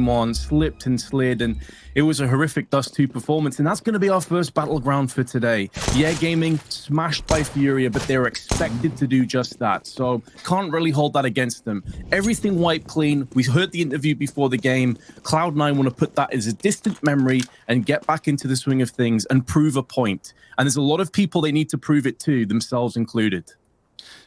one slipped and slid, and it was a horrific Dust2 performance, and that's going to be our first battleground for today. Yeah, Gaming smashed by Furia, but they're expected to do just that, so can't really hold that against them. Everything wiped clean. We heard the interview before the game. Cloud9 want to put that as a distant memory and get back into the swing of things and prove a point. And there's a lot of people they need to prove it to, themselves included.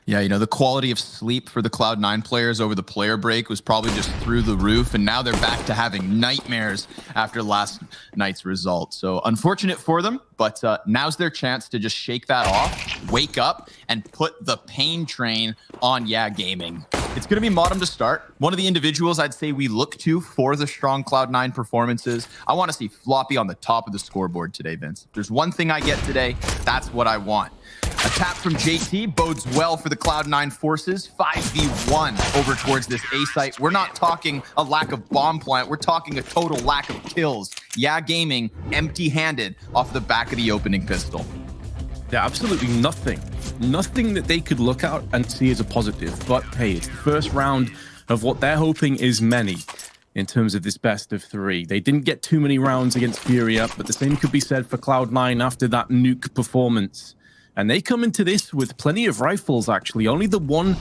Yeah, you know, the quality of sleep for the Cloud9 players over the player break was probably just through the roof, and now they're back to having nightmares after last night's result. So unfortunate for them, but now's their chance to just shake that off, wake up, and put the pain train on Yeah Gaming. It's going to be Modem to start. One of the individuals I'd say we look to for the strong Cloud9 performances. I want to see Floppy on the top of the scoreboard today, Vince. If there's one thing I get today, that's what I want. A tap from JT bodes well for the Cloud9 forces. 5v1 over towards this A site. We're not talking a lack of bomb plant. We're talking a total lack of kills. Yeah Gaming empty-handed off the back of the opening pistol. Yeah, absolutely nothing. Nothing that they could look at and see as a positive. But hey, it's the first round of what they're hoping is many in terms of this best of three. They didn't get too many rounds against Furia, but the same could be said for Cloud9 after that nuke performance. And they come into this with plenty of rifles, actually. Only the one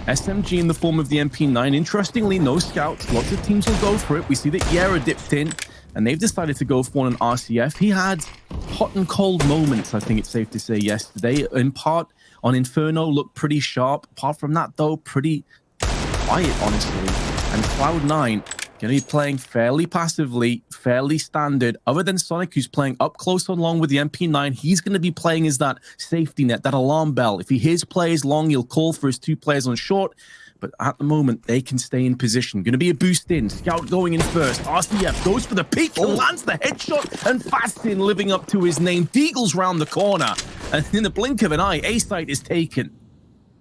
SMG in the form of the MP9. Interestingly, no scouts. Lots of teams will go for it. We see that Yera dipped in, and they've decided to go for one on RCF. He had hot and cold moments, I think it's safe to say, yesterday. In part, on Inferno, looked pretty sharp. Apart from that, though, pretty quiet, honestly. And Cloud9 going to be playing fairly passively, fairly standard. Other than Sonic, who's playing up close along with the MP9, he's going to be playing as that safety net, that alarm bell. If he hears players long, he'll call for his two players on short. But at the moment, they can stay in position. Going to be a boost in. Scout going in first. RCF goes for the peek and lands the headshot. And Fastin living up to his name. Deagle's round the corner. And in the blink of an eye, A-site is taken.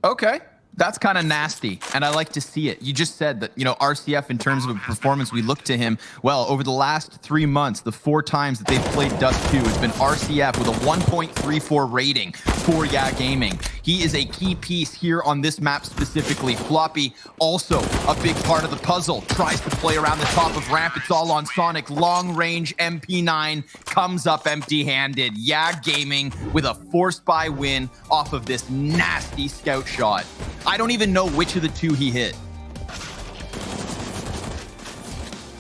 Okay. That's kind of nasty, and I like to see it. You just said that, you know, RCF, in terms of performance, we look to him. Well, over the last 3 months, the 4 times that they've played Dust2, it's been RCF with a 1.34 rating for Yeah Gaming. He is a key piece here on this map specifically. Floppy, also a big part of the puzzle, tries to play around the top of ramp. It's all on Sonic. Long range MP9 comes up empty-handed. Yeah Gaming with a forced buy win off of this nasty scout shot. I don't even know which of the two he hit.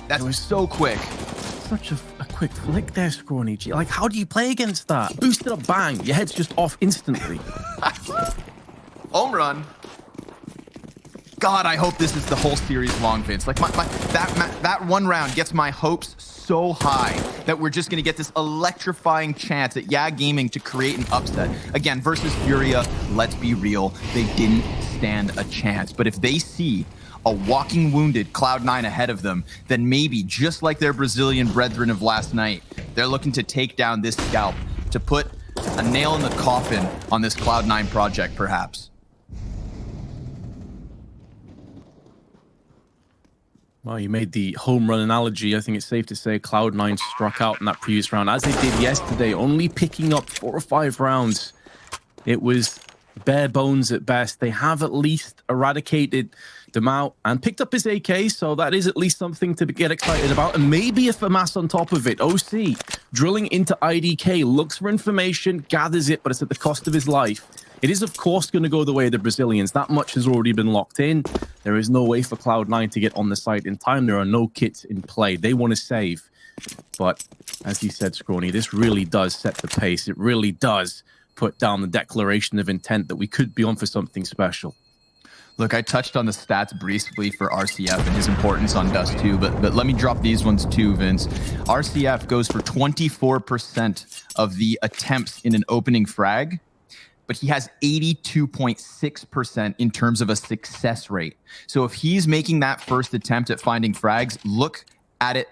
That was so quick. Such a quick flick there, Scrawny. Like, how do you play against that? Boosted up, bang. Your head's just off instantly. Home run. God, I hope this is the whole series long, Vince. Like, that one round gets my hopes so high that we're just going to get this electrifying chance at Yeah Gaming to create an upset. Again, versus Furia, let's be real, they didn't stand a chance. But if they see a walking wounded Cloud9 ahead of them, then maybe, just like their Brazilian brethren of last night, they're looking to take down this scalp, to put a nail in the coffin on this Cloud9 project, perhaps. Well, you made the home run analogy. I think it's safe to say Cloud9 struck out in that previous round, as they did yesterday, only picking up 4 or 5 rounds. It was bare bones at best. They have at least eradicated Demau and picked up his AK, so that is at least something to get excited about. And maybe a FAMAS on top of it. OC drilling into IDK, looks for information, gathers it, but it's at the cost of his life. It is, of course, going to go the way of the Brazilians. That much has already been locked in. There is no way for Cloud9 to get on the site in time. There are no kits in play. They want to save. But as you said, Scrawny, this really does set the pace. It really does put down the declaration of intent that we could be on for something special. Look, I touched on the stats briefly for RCF and his importance on Dust2, but let me drop these ones too, Vince. RCF goes for 24% of the attempts in an opening frag, but he has 82.6% in terms of a success rate. So if he's making that first attempt at finding frags, look at it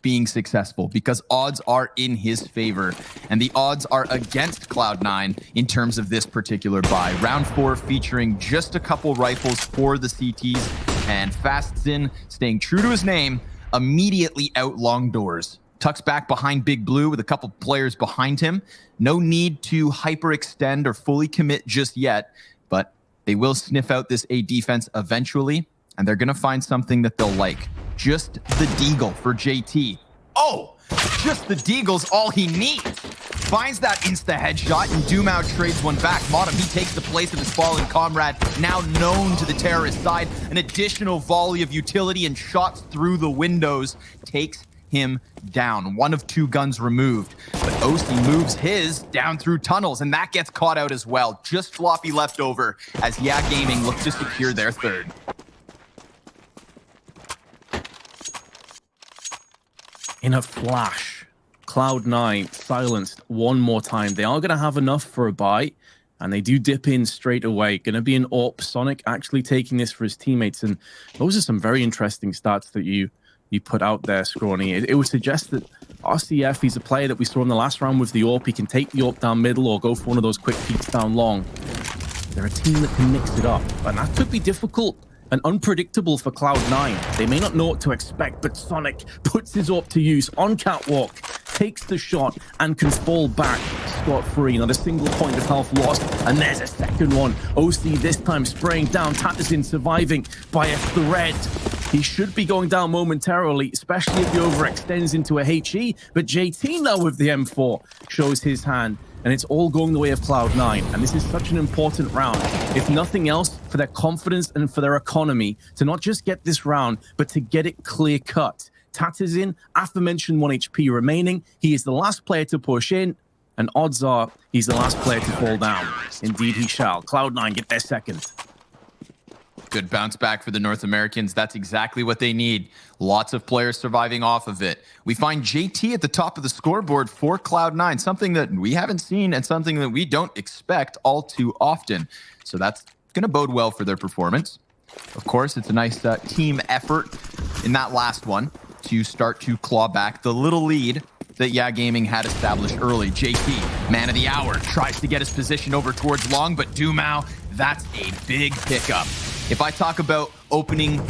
being successful, because odds are in his favor, and the odds are against Cloud9 in terms of this particular buy. Round 4 featuring just a couple rifles for the CTs, and Fastzin, staying true to his name, immediately out long doors. Tucks back behind Big Blue with a couple players behind him. No need to hyperextend or fully commit just yet, but they will sniff out this A defense eventually, and they're going to find something that they'll like. Just the deagle for JT. Oh, just the deagle's all he needs. Finds that insta headshot, and Dumao trades one back. Modem, he takes the place of his fallen comrade, now known to the terrorist side. An additional volley of utility and shots through the windows takes him down. One of 2 guns removed, but OC moves his down through tunnels, and that gets caught out as well. Just Floppy left over as Yeah Gaming look to secure their third. In a flash, Cloud9 silenced one more time. They are going to have enough for a buy, and they do dip in straight away. Going to be an AWP. Sonic actually taking this for his teammates, and those are some very interesting stats that you put out there, Scrawny. It would suggest that RCF, he's a player that we saw in the last round with the AWP. He can take the AWP down middle or go for one of those quick peeks down long. They're a team that can mix it up, and that could be difficult and unpredictable for Cloud9. They may not know what to expect, but Sonic puts his AWP to use on catwalk, takes the shot, and can fall back scot-free. Not a single point of health lost, and there's a second one. OC this time spraying down, Tatterson surviving by a thread. He should be going down momentarily, especially if he overextends into a HE, but JT now with the M4 shows his hand. And it's all going the way of Cloud9. And this is such an important round, if nothing else, for their confidence and for their economy, to not just get this round, but to get it clear cut. Tat is in, aforementioned 1 HP remaining. He is the last player to push in, and odds are he's the last player to fall down. Indeed he shall. Cloud9 get their second. Good bounce back for the North Americans. That's exactly what they need. Lots of players surviving off of it. We find JT at the top of the scoreboard for Cloud9, something that we haven't seen and something that we don't expect all too often. So that's going to bode well for their performance. Of course, it's a nice team effort in that last one to start to claw back the little lead that Yeah Gaming had established early. JT, man of the hour, tries to get his position over towards long, but Dumao, that's a big pickup. If I talk about opening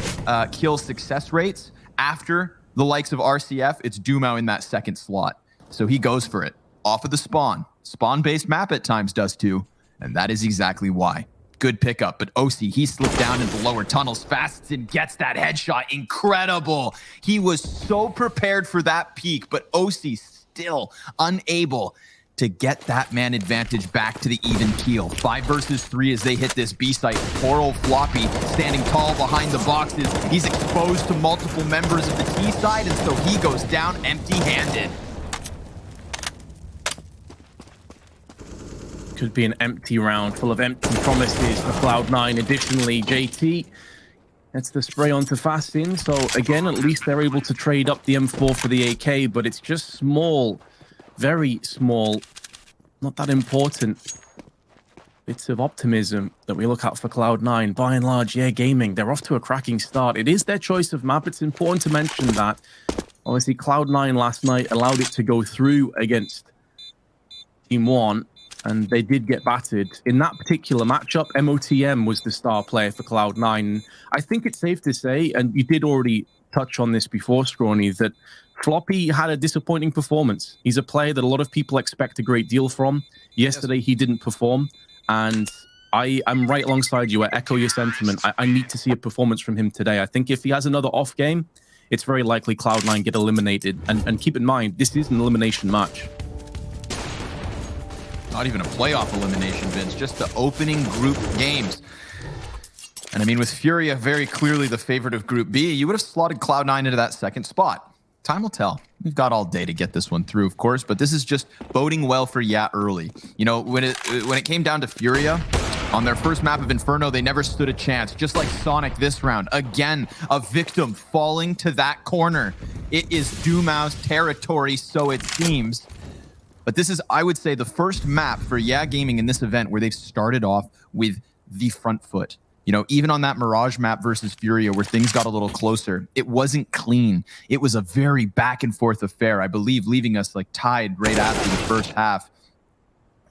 kill success rates after the likes of RCF, it's Dumao in that second slot. So he goes for it. Off of the spawn. Spawn-based map at times, Dust2, and that is exactly why. Good pickup, but OC, he slipped down into the lower tunnels fast and gets that headshot. Incredible. He was so prepared for that peak, but OC still unable to get that man advantage back to the even keel. 5 versus 3 as they hit this B site. Poor old Floppy standing tall behind the boxes. He's exposed to multiple members of the T side, and so he goes down empty-handed. Could be an empty round full of empty promises for Cloud9. Additionally, JT gets the spray onto Fastin. So again, at least they're able to trade up the M4 for the AK, but it's just small. Very small, not that important bits of optimism that we look at for Cloud9. By and large, Yeah Gaming, they're off to a cracking start. It is their choice of map. It's important to mention that. Obviously, Cloud9 last night allowed it to go through against Team 1, and they did get battered. In that particular matchup, MOTM was the star player for Cloud9. I think it's safe to say, and you did already touch on this before, Scrawny, that Floppy had a disappointing performance. He's a player that a lot of people expect a great deal from. Yesterday, he didn't perform, and I'm right alongside you. I echo your sentiment. I need to see a performance from him today. I think if he has another off game, it's very likely Cloud9 get eliminated. And keep in mind, this is an elimination match. Not even a playoff elimination, Vince, just the opening group games. And I mean, with Furia very clearly the favorite of Group B, you would have slotted Cloud9 into that second spot. Time will tell. We've got all day to get this one through, of course, but this is just boding well for Yeah early. You know, when it came down to Furia, on their first map of Inferno, they never stood a chance. Just like Sonic this round. Again, a victim falling to that corner. It is Dumao's territory, so it seems. But this is, I would say, the first map for Yeah Gaming in this event where they've started off with the front foot. You know, even on that Mirage map versus Furia where things got a little closer, it wasn't clean. It was a very back and forth affair, I believe, leaving us like tied right after the first half.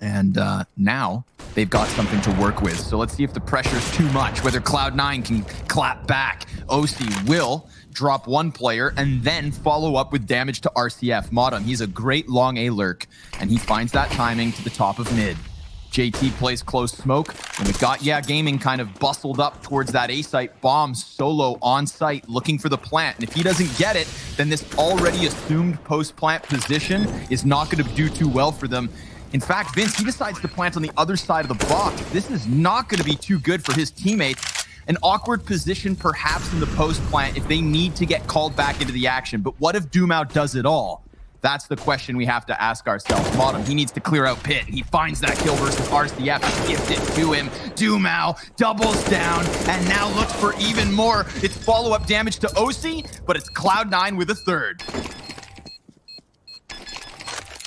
And now they've got something to work with. So let's see if the pressure's too much, whether Cloud9 can clap back. OC will drop one player and then follow up with damage to RCF. Modem, he's a great long A lurk, and he finds that timing to the top of mid. JT plays close smoke, and we've got Gaming kind of bustled up towards that A site. Bomb solo on site looking for the plant, and if he doesn't get it, then this already assumed post-plant position is not going to do too well for them. In fact, Vince, he decides to plant on the other side of the box. This is not going to be too good for his teammates. An awkward position perhaps in the post-plant if they need to get called back into the action, but what if Doomau does it all? That's the question we have to ask ourselves. Modem, he needs to clear out Pit. He finds that kill versus RCF and gives it to him. Doomau doubles down and now looks for even more. It's follow-up damage to OC, but it's Cloud9 with a third.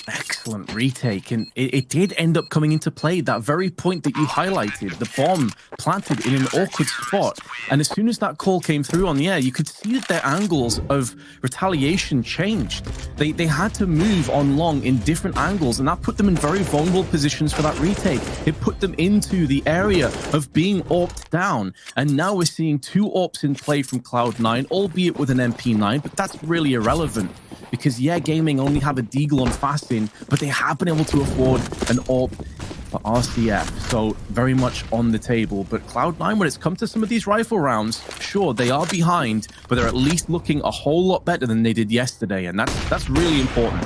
Excellent retake, and it did end up coming into play. That very point that you highlighted, the bomb planted in an awkward spot, and as soon as that call came through on the air, you could see that their angles of retaliation changed. They had to move on long in different angles, and that put them in very vulnerable positions for that retake. It put them into the area of being AWP'd down, and now we're seeing 2 AWPs in play from Cloud9, albeit with an MP9, but that's really irrelevant, because Gaming only have a Deagle on Fasting, but they have been able to afford an AWP for RCF, so very much on the table. But Cloud9, when it's come to some of these rifle rounds, sure, they are behind, but they're at least looking a whole lot better than they did yesterday, and that's really important.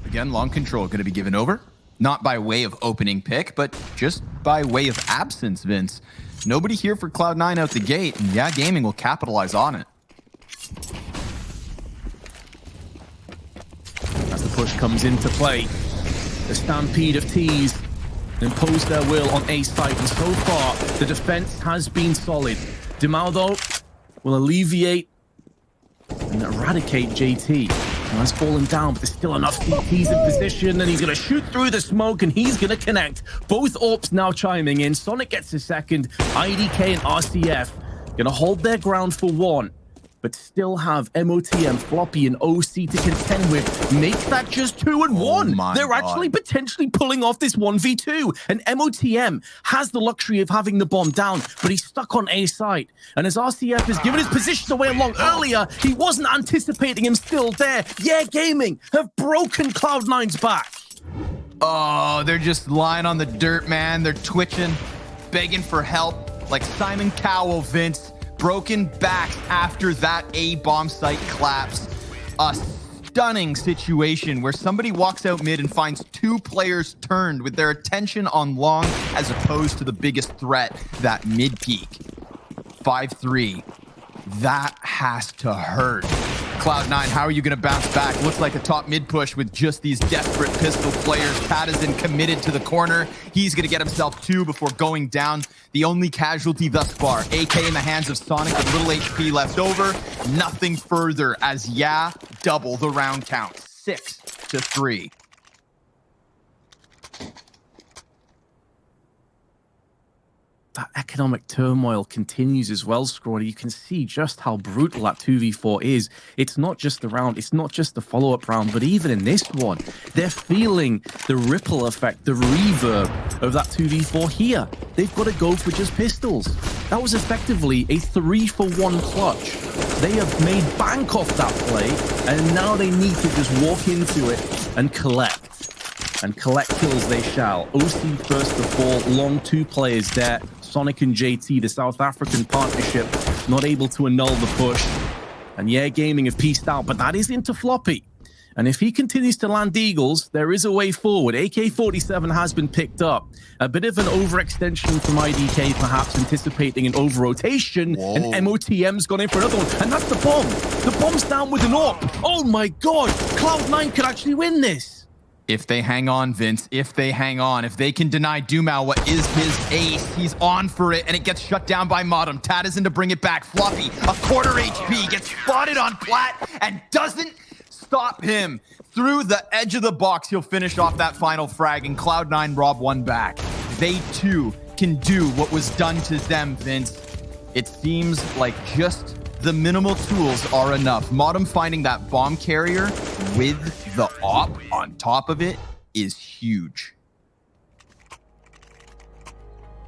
Again, long control going to be given over, not by way of opening pick, but just by way of absence, Vince. Nobody here for Cloud9 out the gate, and Gaming will capitalize on it. As the push comes into play, the stampede of T's impose their will on A site, and so far the defense has been solid. Doomau, though, will alleviate and eradicate JT. Now has fallen down, but there's still enough CTs in position, and he's going to shoot through the smoke, and he's going to connect. Both AWPs now chiming in. Sonic gets a second. IDK and RCF going to hold their ground for one, but still have MOTM, Floppy, and OC to contend with. Make that just 2 and 1. They're actually potentially pulling off this 1v2. And MOTM has the luxury of having the bomb down, but he's stuck on A site. And as RCF has given his position away along earlier, he wasn't anticipating him still there. Gaming have broken Cloud9's back. Oh, they're just lying on the dirt, man. They're twitching, begging for help, like Simon Cowell, Vince. Broken back after that A bomb site collapse. A stunning situation where somebody walks out mid and finds 2 players turned with their attention on long as opposed to the biggest threat, that mid peak. 5-3. That has to hurt. Cloud9, how are you going to bounce back? Looks like a top mid push with just these desperate pistol players. Patterson committed to the corner. He's going to get himself 2 before going down. The only casualty thus far. AK in the hands of Sonic with little HP left over. Nothing further as double the round count. 6-3. That economic turmoil continues as well, Scrawny. You can see just how brutal that 2v4 is. It's not just the round, it's not just the follow-up round, but even in this one, they're feeling the ripple effect, the reverb of that 2v4 here. They've got to go for just pistols. That was effectively a 3-for-1 clutch. They have made bank off that play, and now they need to just walk into it and collect. And collect kills they shall. OC first of all, long 2 players there. Sonic and JT, the South African partnership, not able to annul the push. And Gaming have pieced out, but that is into Floppy. And if he continues to land Eagles, there is a way forward. AK-47 has been picked up. A bit of an overextension from IDK, perhaps anticipating an over-rotation. Whoa. And MOTM's gone in for another one. And that's the bomb. The bomb's down with an AWP. Oh my God, Cloud9 could actually win this. If they hang on, Vince, if they hang on, if they can deny Doomau what is his ace, he's on for it, and it gets shut down by Modem. Tadison to bring it back. Floppy, a quarter HP, gets spotted on Plat and doesn't stop him. Through the edge of the box, he'll finish off that final frag, and Cloud9 rob 1 back. They too can do what was done to them, Vince. It seems like just the minimal tools are enough. Modem finding that bomb carrier with the AWP on top of it is huge.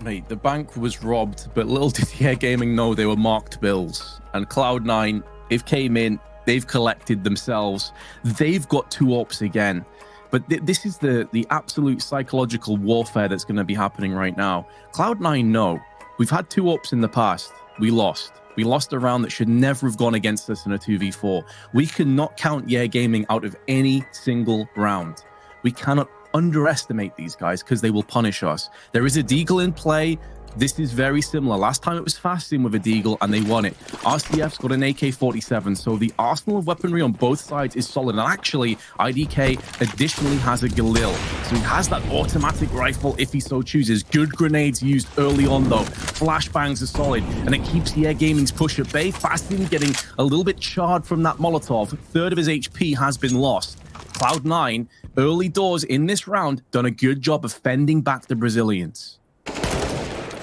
Mate, the bank was robbed, but little did Gaming know they were marked bills. And Cloud9, it came in they've collected themselves. They've got 2 AWPs again. But this is the absolute psychological warfare that's going to be happening right now. Cloud9 know. We've had 2 AWPs in the past. We lost. We lost a round that should never have gone against us in a 2v4. We cannot count Yeah Gaming out of any single round. We cannot underestimate these guys because they will punish us. There is a deagle in play. This is very similar. Last time it was Fasting with a deagle and they won it. RCF's got an AK-47, so the arsenal of weaponry on both sides is solid. And actually, IDK additionally has a Galil. So he has that automatic rifle if he so chooses. Good grenades used early on though. Flashbangs are solid, and it keeps Yeah Gaming's push at bay. Fasting getting a little bit charred from that Molotov. 1/3 of his HP has been lost. Cloud9, early doors in this round, done a good job of fending back the Brazilians.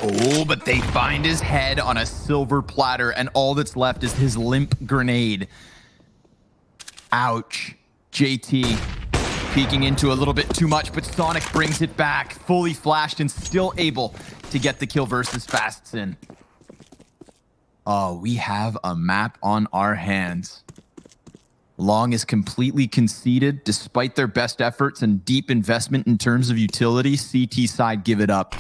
Oh, but they find his head on a silver platter, and all that's left is his limp grenade. Ouch. JT peeking into a little bit too much, but Sonic brings it back, fully flashed and still able to get the kill versus Fastsin. Oh, we have a map on our hands. Long is completely conceded despite their best efforts and deep investment in terms of utility. CT side give it up.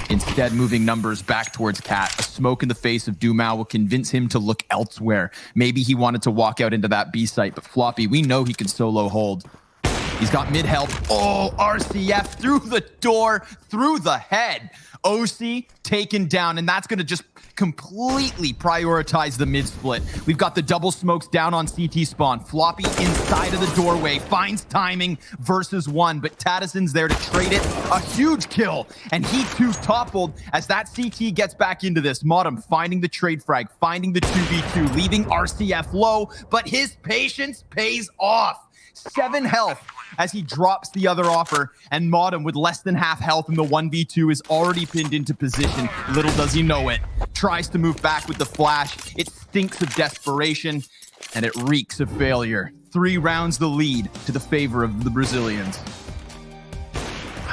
Instead, moving numbers back towards Cat. A smoke in the face of Dumao will convince him to look elsewhere. Maybe he wanted to walk out into that B site, but Floppy, we know he can solo hold. He's got mid help. Oh, RCF through the door, through the head. OC taken down, and that's going to just completely prioritize the mid split. We've got the double smokes down on CT spawn. Floppy inside of the doorway, finds timing versus 1, but Tadison's there to trade it. A huge kill, and he too toppled as that CT gets back into this. Modem finding the trade frag, finding the 2v2, leaving RCF low, but his patience pays off. 7 health as he drops the other offer, and Modem with less than half health in the 1v2 is already pinned into position. Little does he know it. Tries to move back with the flash. It stinks of desperation, and it reeks of failure. 3 rounds the lead to the favor of the Brazilians.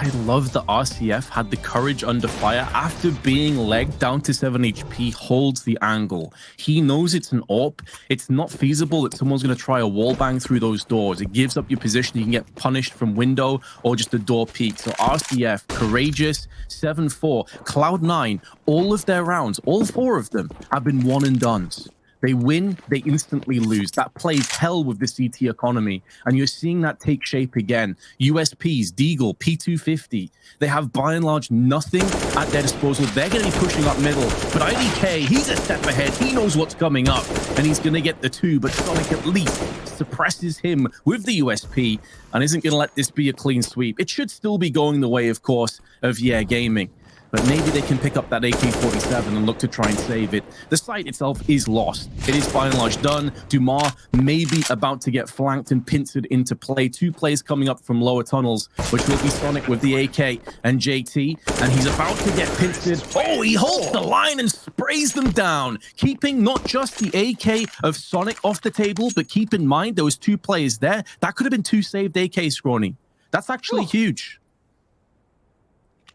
I love that RCF had the courage under fire after being legged down to 7 HP, holds the angle. He knows it's an AWP. It's not feasible that someone's going to try a wall bang through those doors. It gives up your position. You can get punished from window or just a door peek. So RCF, courageous, 7-4. Cloud9, all of their rounds, all 4 of them have been one and dones. They win, they instantly lose. That plays hell with the CT economy. And you're seeing that take shape again. USPs, Deagle, P250. They have, by and large, nothing at their disposal. They're going to be pushing up middle. But IDK, he's a step ahead. He knows what's coming up. And he's going to get the 2. But Sonic at least suppresses him with the USP and isn't going to let this be a clean sweep. It should still be going the way, of course, of Yeah Gaming. But maybe they can pick up that AK-47 and look to try and save it. The site itself is lost. It is by and large done. Dumar maybe about to get flanked and pincered into play. 2 plays coming up from lower tunnels, which will be Sonic with the AK and JT. And he's about to get pincered. Oh, he holds the line and sprays them down, keeping not just the AK of Sonic off the table, but keep in mind there was 2 players there. That could have been 2 saved AKs, Scrawny. That's actually huge.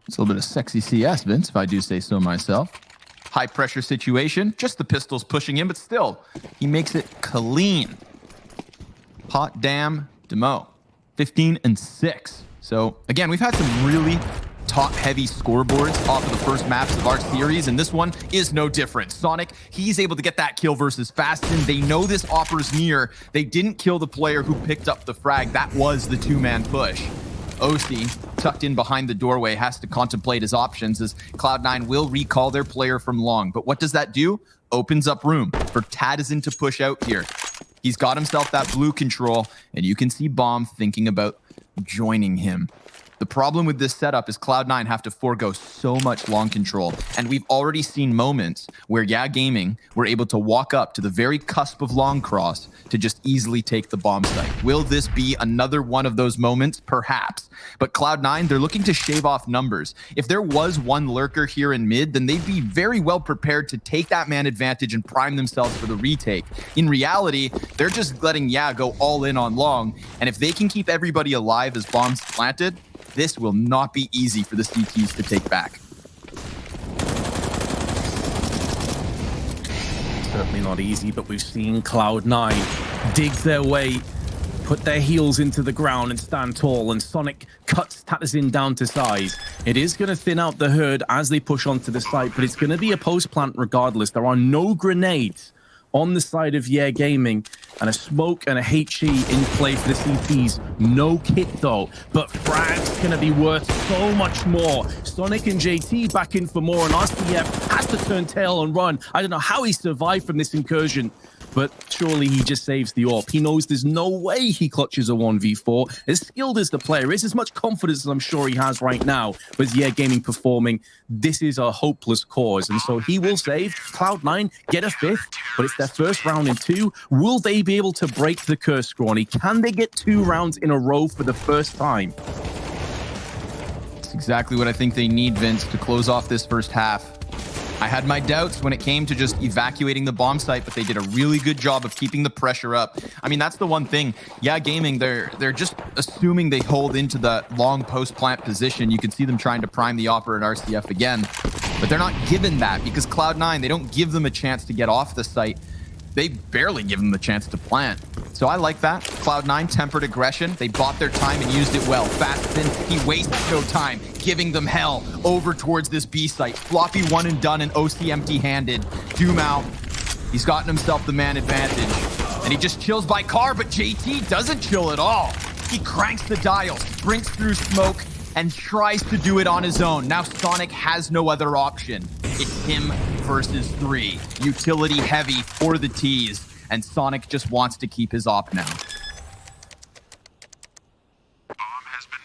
It's a little bit of sexy CS, Vince, if I do say so myself. High pressure situation, just the pistols pushing him, but still, he makes it clean. Hot damn Demo, 15 and 6. So again, we've had some really top-heavy scoreboards off of the first maps of our series, and this one is no different. Sonic, he's able to get that kill versus Fastin. They know this offer's near. They didn't kill the player who picked up the frag. That was the 2-man push. OC, tucked in behind the doorway, has to contemplate his options as Cloud9 will recall their player from long. But what does that do? Opens up room for Tadizin to push out here. He's got himself that blue control, and you can see Bomb thinking about joining him. The problem with this setup is Cloud9 have to forego so much long control, and we've already seen moments where Yeah Gaming were able to walk up to the very cusp of long cross to just easily take the bomb site. Will this be another one of those moments? Perhaps. But Cloud9, they're looking to shave off numbers. If there was one lurker here in mid, then they'd be very well prepared to take that man advantage and prime themselves for the retake. In reality, they're just letting Yeah go all in on long, and if they can keep everybody alive as bombs planted, this will not be easy for the CTs to take back. Certainly not easy, but we've seen Cloud9 dig their way, put their heels into the ground and stand tall, and Sonic cuts Tattersyn down to size. It is going to thin out the herd as they push onto the site, but it's going to be a post plant regardless. There are no grenades on the side of Yeah Gaming, and a smoke and a HE in play for the CTs. No kit though, but frag's gonna be worth so much more. Sonic and JT back in for more, and RCF has to turn tail and run. I don't know how he survived from this incursion, but surely he just saves the AWP. He knows there's no way he clutches a 1v4. As skilled as the player is, as much confidence as I'm sure he has right now, with Yeah Gaming performing, this is a hopeless cause. And so he will save. Cloud9 get a 5th, but it's their first round in 2. Will they be able to break the curse, Scrawny? Can they get 2 rounds in a row for the first time? That's exactly what I think they need, Vince, to close off this first half. I had my doubts when it came to just evacuating the bomb site, but they did a really good job of keeping the pressure up. I mean, that's the one thing. Yeah, Gaming, they're just assuming they hold into the long post-plant position. You can see them trying to prime the Opera and RCF again, but they're not given that because Cloud9, they don't give them a chance to get off the site. They barely give them the chance to plant. So I like that. Cloud9 tempered aggression. They bought their time and used it well. Fastspin, he wasted no time, giving them hell over towards this B site. Floppy one and done and OC empty-handed. Doom out. He's gotten himself the man advantage. And he just chills by car, but JT doesn't chill at all. He cranks the dial, sprints through smoke, and tries to do it on his own. Now Sonic has no other option. It's him versus 3. Utility heavy for the T's, and Sonic just wants to keep his op now.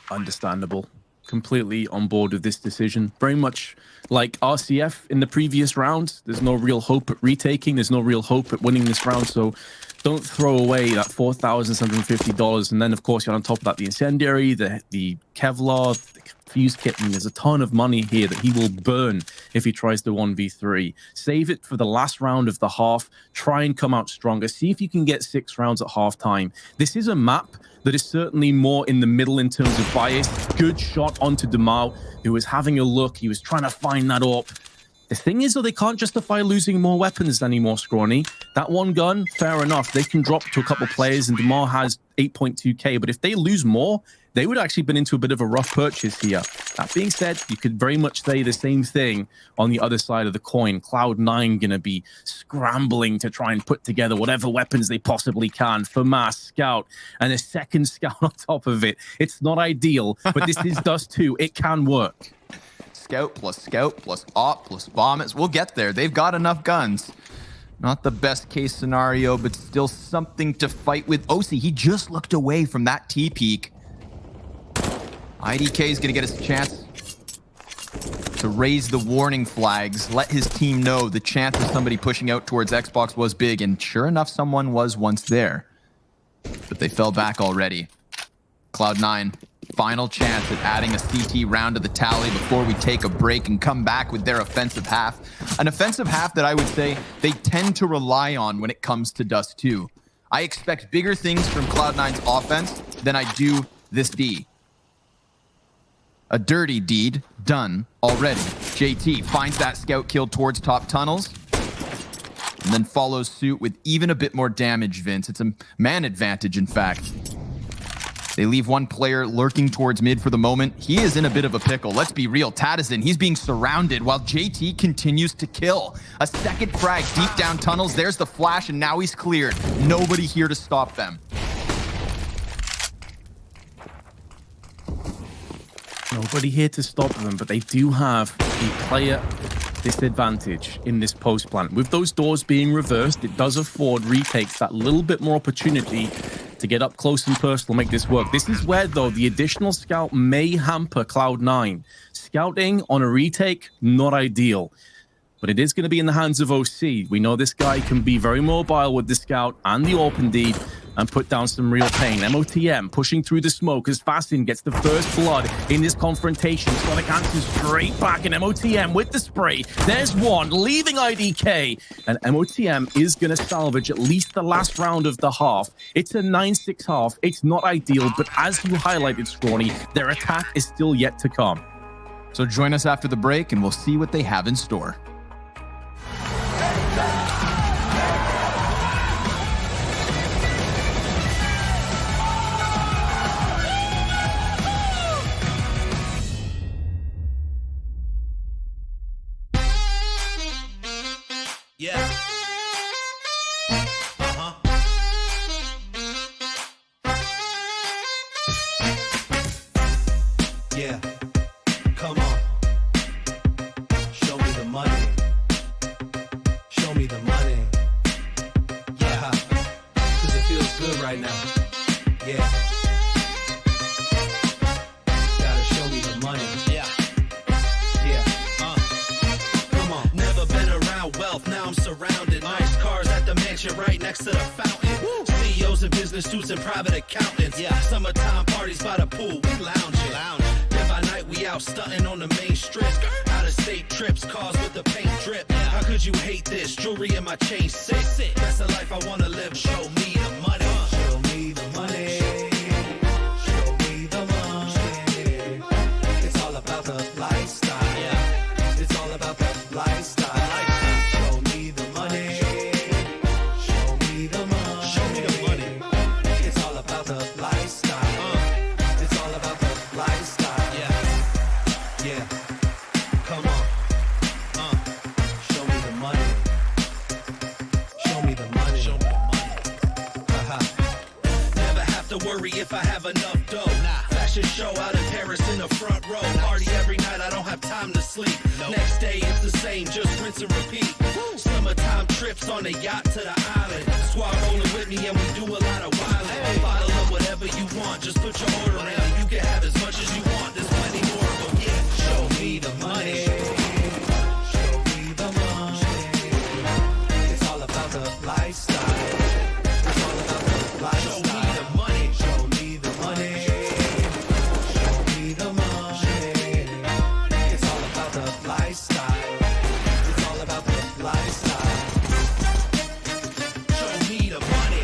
Understandable. Completely on board with this decision. Very much like RCF in the previous round. There's no real hope at retaking. There's no real hope at winning this round. So don't throw away that $4,750. And then, of course, you're on top of that the incendiary, the Kevlar, the fuse kit. And there's a ton of money here that he will burn if he tries the 1v3. Save it for the last round of the half. Try and come out stronger. See if you can get 6 rounds at halftime. This is a map that is certainly more in the middle in terms of bias. Good shot onto Demau, who was having a look. He was trying to find that AWP. The thing is, though, they can't justify losing more weapons anymore, Scrawny. That one gun, fair enough. They can drop to a couple players, and Demar has 8.2k. But if they lose more, they would actually been into a bit of a rough purchase here. That being said, you could very much say the same thing on the other side of the coin. Cloud9 going to be scrambling to try and put together whatever weapons they possibly can. FAMAS, Scout, and a second Scout on top of it. It's not ideal, but this is Dust2. It can work. Scout plus op plus vomits. We'll get there. They've got enough guns. Not the best case scenario, but still something to fight with. OC, he just looked away from that T-peak. IDK is going to get his chance to raise the warning flags, let his team know the chance of somebody pushing out towards Xbox was big, and sure enough, someone was once there. But they fell back already. Cloud9, final chance at adding a CT round to the tally before we take a break and come back with their offensive half. An offensive half that I would say they tend to rely on when it comes to Dust2. I expect bigger things from Cloud9's offense than I do this D. A dirty deed done already. JT finds that scout kill towards top tunnels and then follows suit with even a bit more damage, Vince. It's a man advantage, in fact. They leave one player lurking towards mid for the moment. He is in a bit of a pickle. Let's be real. Tattersyn, he's being surrounded while JT continues to kill. A second frag deep down tunnels. There's the flash, and now he's cleared. Nobody here to stop them. Nobody here to stop them, but they do have a player disadvantage in this post plant. With those doors being reversed, it does afford retakes that little bit more opportunity to get up close and personal, make this work. This is where, though, the additional scout may hamper Cloud9. Scouting on a retake, not ideal. But it is going to be in the hands of OC. We know this guy can be very mobile with the scout and the AWP indeed, and put down some real pain. MOTM pushing through the smoke as Fastin gets the first blood in this confrontation. Sonic answers straight back, and MOTM with the spray. There's one, leaving IDK. And MOTM is going to salvage at least the last round of the half. It's a 9-6 half. It's not ideal, but as you highlighted, Scrawny, their attack is still yet to come. So join us after the break, and we'll see what they have in store. good right now. Yeah. Gotta show me the money. Yeah. Come on. Never been around wealth, now I'm surrounded. Nice cars at the mansion right next to the fountain. CEOs in business suits and private accountants. Yeah. Summertime parties by the pool, we lounging. Then by night we out stunting on the main strip. Out of state trips, cars with the paint drip. How could you hate this? Jewelry in my chain sick. That's the life I wanna live. Show me the money. Show me the money. Show me the money. It's all about the lifestyle. Yeah. It's all about the lifestyle. Show me the money. Show me the money. Show me the money. It's all about the lifestyle. It's all about the lifestyle. Yeah. Come on. Show me the money. Show me the money. Show me the money. Never have to worry if I have enough dough. Fashion show out in Paris in the front row. Party every night, I don't have time to sleep. Next day it's the same, just rinse and repeat. Summertime trips on a yacht to the island. Squad rolling with me and we do a lot of wildin'. A bottle of whatever you want, just put your order in. You can have as much as you want, there's plenty more of them. Yeah, show me the money. Show me the money. It's all about the lifestyle. It's all about the lifestyle. Show me the money. Show me the money. Show me the money. It's all about the lifestyle. It's all about the lifestyle. Show me the money.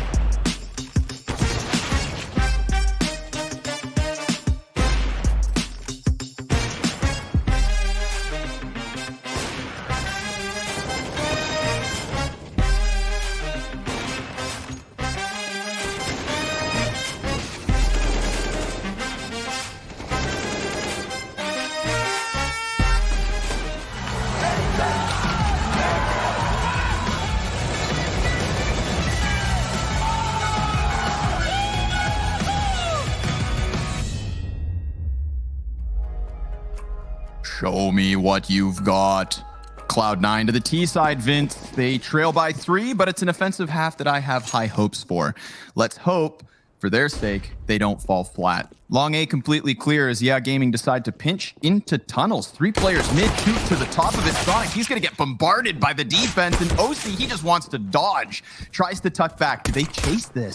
Show me what you've got. Cloud9 to the T side, Vince. They trail by 3, but it's an offensive half that I have high hopes for. Let's hope, for their sake, they don't fall flat. Long A completely clear as Gaming decide to pinch into tunnels. 3 players mid, 2 to the top of it. Sonic, he's going to get bombarded by the defense. And OC, he just wants to dodge. Tries to tuck back. Do they chase this?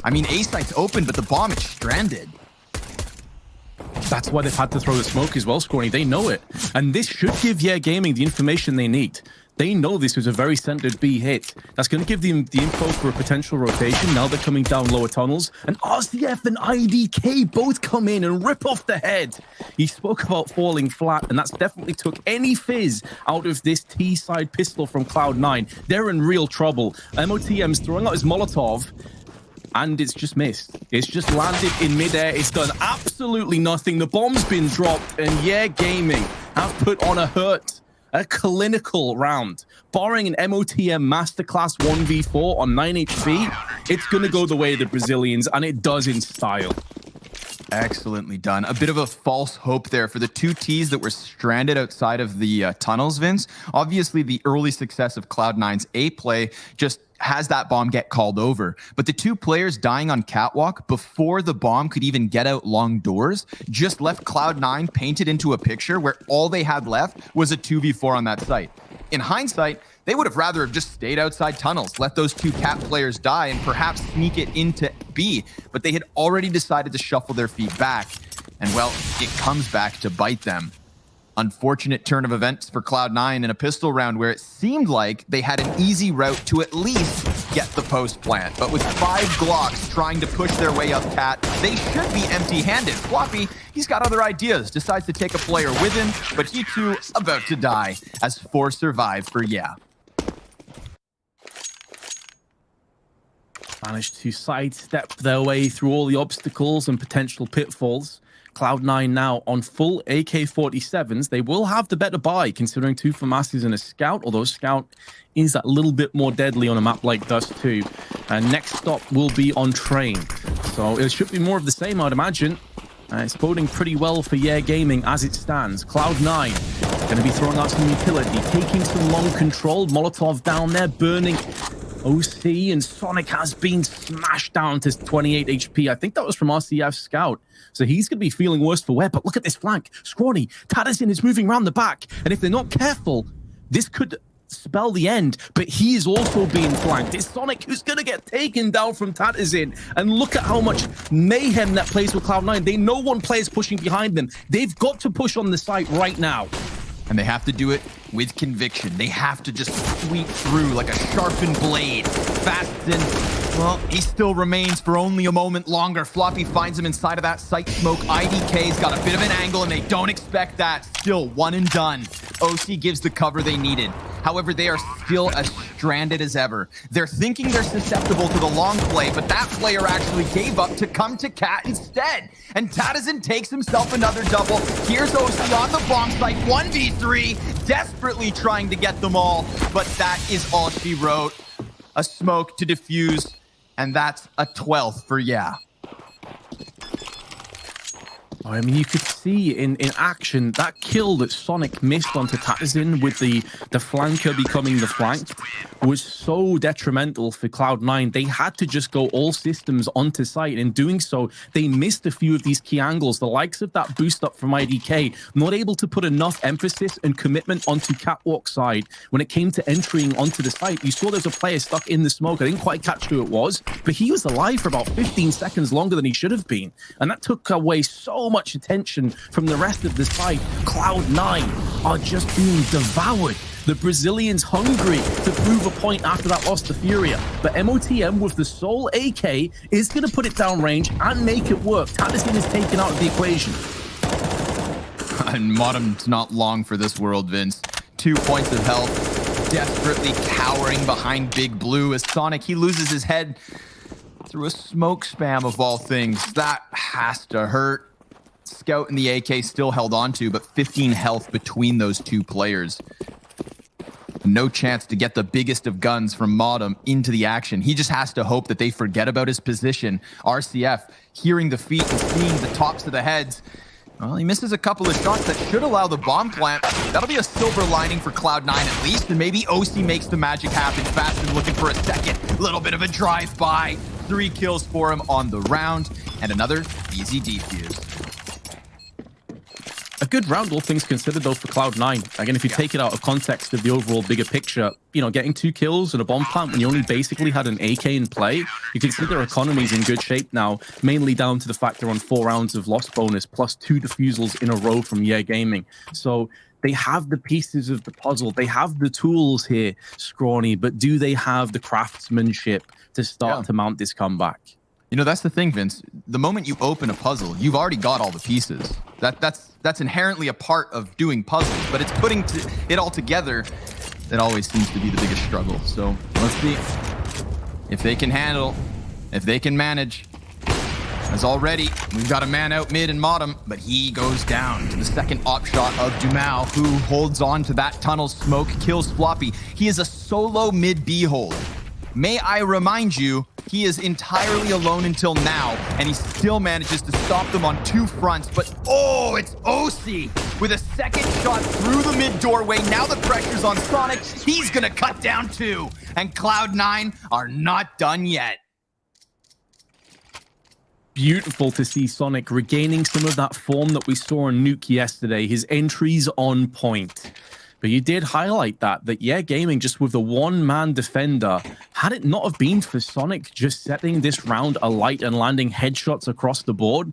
I mean, A site's open, but the bomb is stranded. That's why they've had to throw the smoke as well, Scorny. They know it. And this should give Gaming the information they need. They know this was a very centered B hit. That's going to give them the info for a potential rotation. Now they're coming down lower tunnels. And RCF and IDK both come in and rip off the head. He spoke about falling flat, and that's definitely took any fizz out of this T-side pistol from Cloud9. They're in real trouble. MOTM's throwing out his Molotov, and it's just missed. It's just landed in midair. It's done absolutely nothing. The bomb's been dropped, and Gaming have put on a hurt. A clinical round. Barring an MOTM Masterclass 1v4 on 9 HP, it's going to go the way of the Brazilians, and it does in style. Excellently done. A bit of a false hope there for the 2 Ts that were stranded outside of the tunnels, Vince. Obviously, the early success of Cloud9's A play just has that bomb get called over. But the 2 players dying on catwalk before the bomb could even get out long doors just left Cloud9 painted into a picture where all they had left was a 2v4 on that site. In hindsight, they would have rather have just stayed outside tunnels, let those 2 cat players die, and perhaps sneak it into B. But they had already decided to shuffle their feet back. And well, it comes back to bite them. Unfortunate turn of events for Cloud9 in a pistol round where it seemed like they had an easy route to at least get the post plant. But with 5 Glocks trying to push their way up cat, they should be empty-handed. Floppy, he's got other ideas, decides to take a player with him, but he too about to die as 4 survive for Managed to sidestep their way through all the obstacles and potential pitfalls. Cloud9 now on full AK-47s. They will have the better buy, considering 2 FAMASs and a Scout, although Scout is a little bit more deadly on a map like Dust2. And next stop will be on Train. So it should be more of the same, I'd imagine. It's boding pretty well for Gaming as it stands. Cloud9 going to be throwing out some utility, taking some long control. Molotov down there, burning OC and Sonic has been smashed down to 28 HP. I think that was from RCF Scout. So he's going to be feeling worse for wear. But look at this flank. Scrawny, Tadazin is moving around the back. And if they're not careful, this could spell the end. But he is also being flanked. It's Sonic who's going to get taken down from Tadazin. And look at how much mayhem that plays with Cloud9. They know one player's pushing behind them. They've got to push on the site right now. And they have to do it with conviction. They have to just sweep through like a sharpened blade. Fastin, well, he still remains for only a moment longer. Floppy finds him inside of that sight smoke. IDK's got a bit of an angle, and they don't expect that. Still one and done. OC gives the cover they needed. However, they are still as stranded as ever. They're thinking they're susceptible to the long play, but that player actually gave up to come to Cat instead. And Tadazin takes himself another double. Here's OC on the bomb site, 1v3, desperately trying to get them all. But that is all she wrote. A smoke to defuse, and that's a 12th for Yeah. I mean, you could see in action that kill that Sonic missed onto Tadazin with the flanker becoming the flank was so detrimental for Cloud9. They had to just go all systems onto site. In doing so, they missed a few of these key angles. The likes of that boost up from IDK, not able to put enough emphasis and commitment onto Catwalk side. When it came to entering onto the site, you saw there was a player stuck in the smoke. I didn't quite catch who it was, but he was alive for about 15 seconds longer than he should have been. And that took away so much attention from the rest of the site. Cloud9 are just being devoured. The Brazilians hungry to prove a point after that loss to Furia. But MOTM with the sole AK is going to put it down range and make it work. Tadazin is taken out of the equation. And Modem's not long for this world, Vince. 2 points of health, desperately cowering behind Big Blue as Sonic, he loses his head through a smoke spam of all things. That has to hurt. Scout and the AK still held on to, but 15 health between those two players. No chance to get the biggest of guns from Modem into the action. He just has to hope that they forget about his position. RCF, hearing the feet and seeing the tops of the heads. Well, he misses a couple of shots that should allow the bomb plant. That'll be a silver lining for Cloud9 at least, and maybe OC makes the magic happen fast and looking for a second. Little bit of a drive-by. 3 kills for him on the round, and another easy defuse. A good round, all things considered, though, for Cloud9. Again, if you take it out of context of the overall bigger picture, you know, getting 2 kills and a bomb plant when you only basically had an AK in play, you can see their economy's in good shape now, mainly down to the fact they're on 4 rounds of loss bonus, plus 2 defusals in a row from Yeah Gaming. So they have the pieces of the puzzle. They have the tools here, Scrawny, but do they have the craftsmanship to start to mount this comeback? You know, that's the thing, Vince. The moment you open a puzzle, you've already got all the pieces. That's inherently a part of doing puzzles, but it's putting it all together that always seems to be the biggest struggle. So let's see if they can handle, if they can manage. As already, we've got a man out mid in Modem, but he goes down to the second op shot of Dumau, who holds on to that tunnel smoke, kills Floppy. He is a solo mid B hold. May I remind you, he is entirely alone until now, and he still manages to stop them on 2 fronts. But oh, it's OC with a second shot through the mid doorway. Now the pressure's on Sonic. He's gonna cut down 2, and Cloud9 are not done yet. Beautiful to see Sonic regaining some of that form that we saw on Nuke yesterday. His entry's on point. But you did highlight that Yeah Gaming, just with the one-man defender, had it not have been for Sonic just setting this round alight and landing headshots across the board,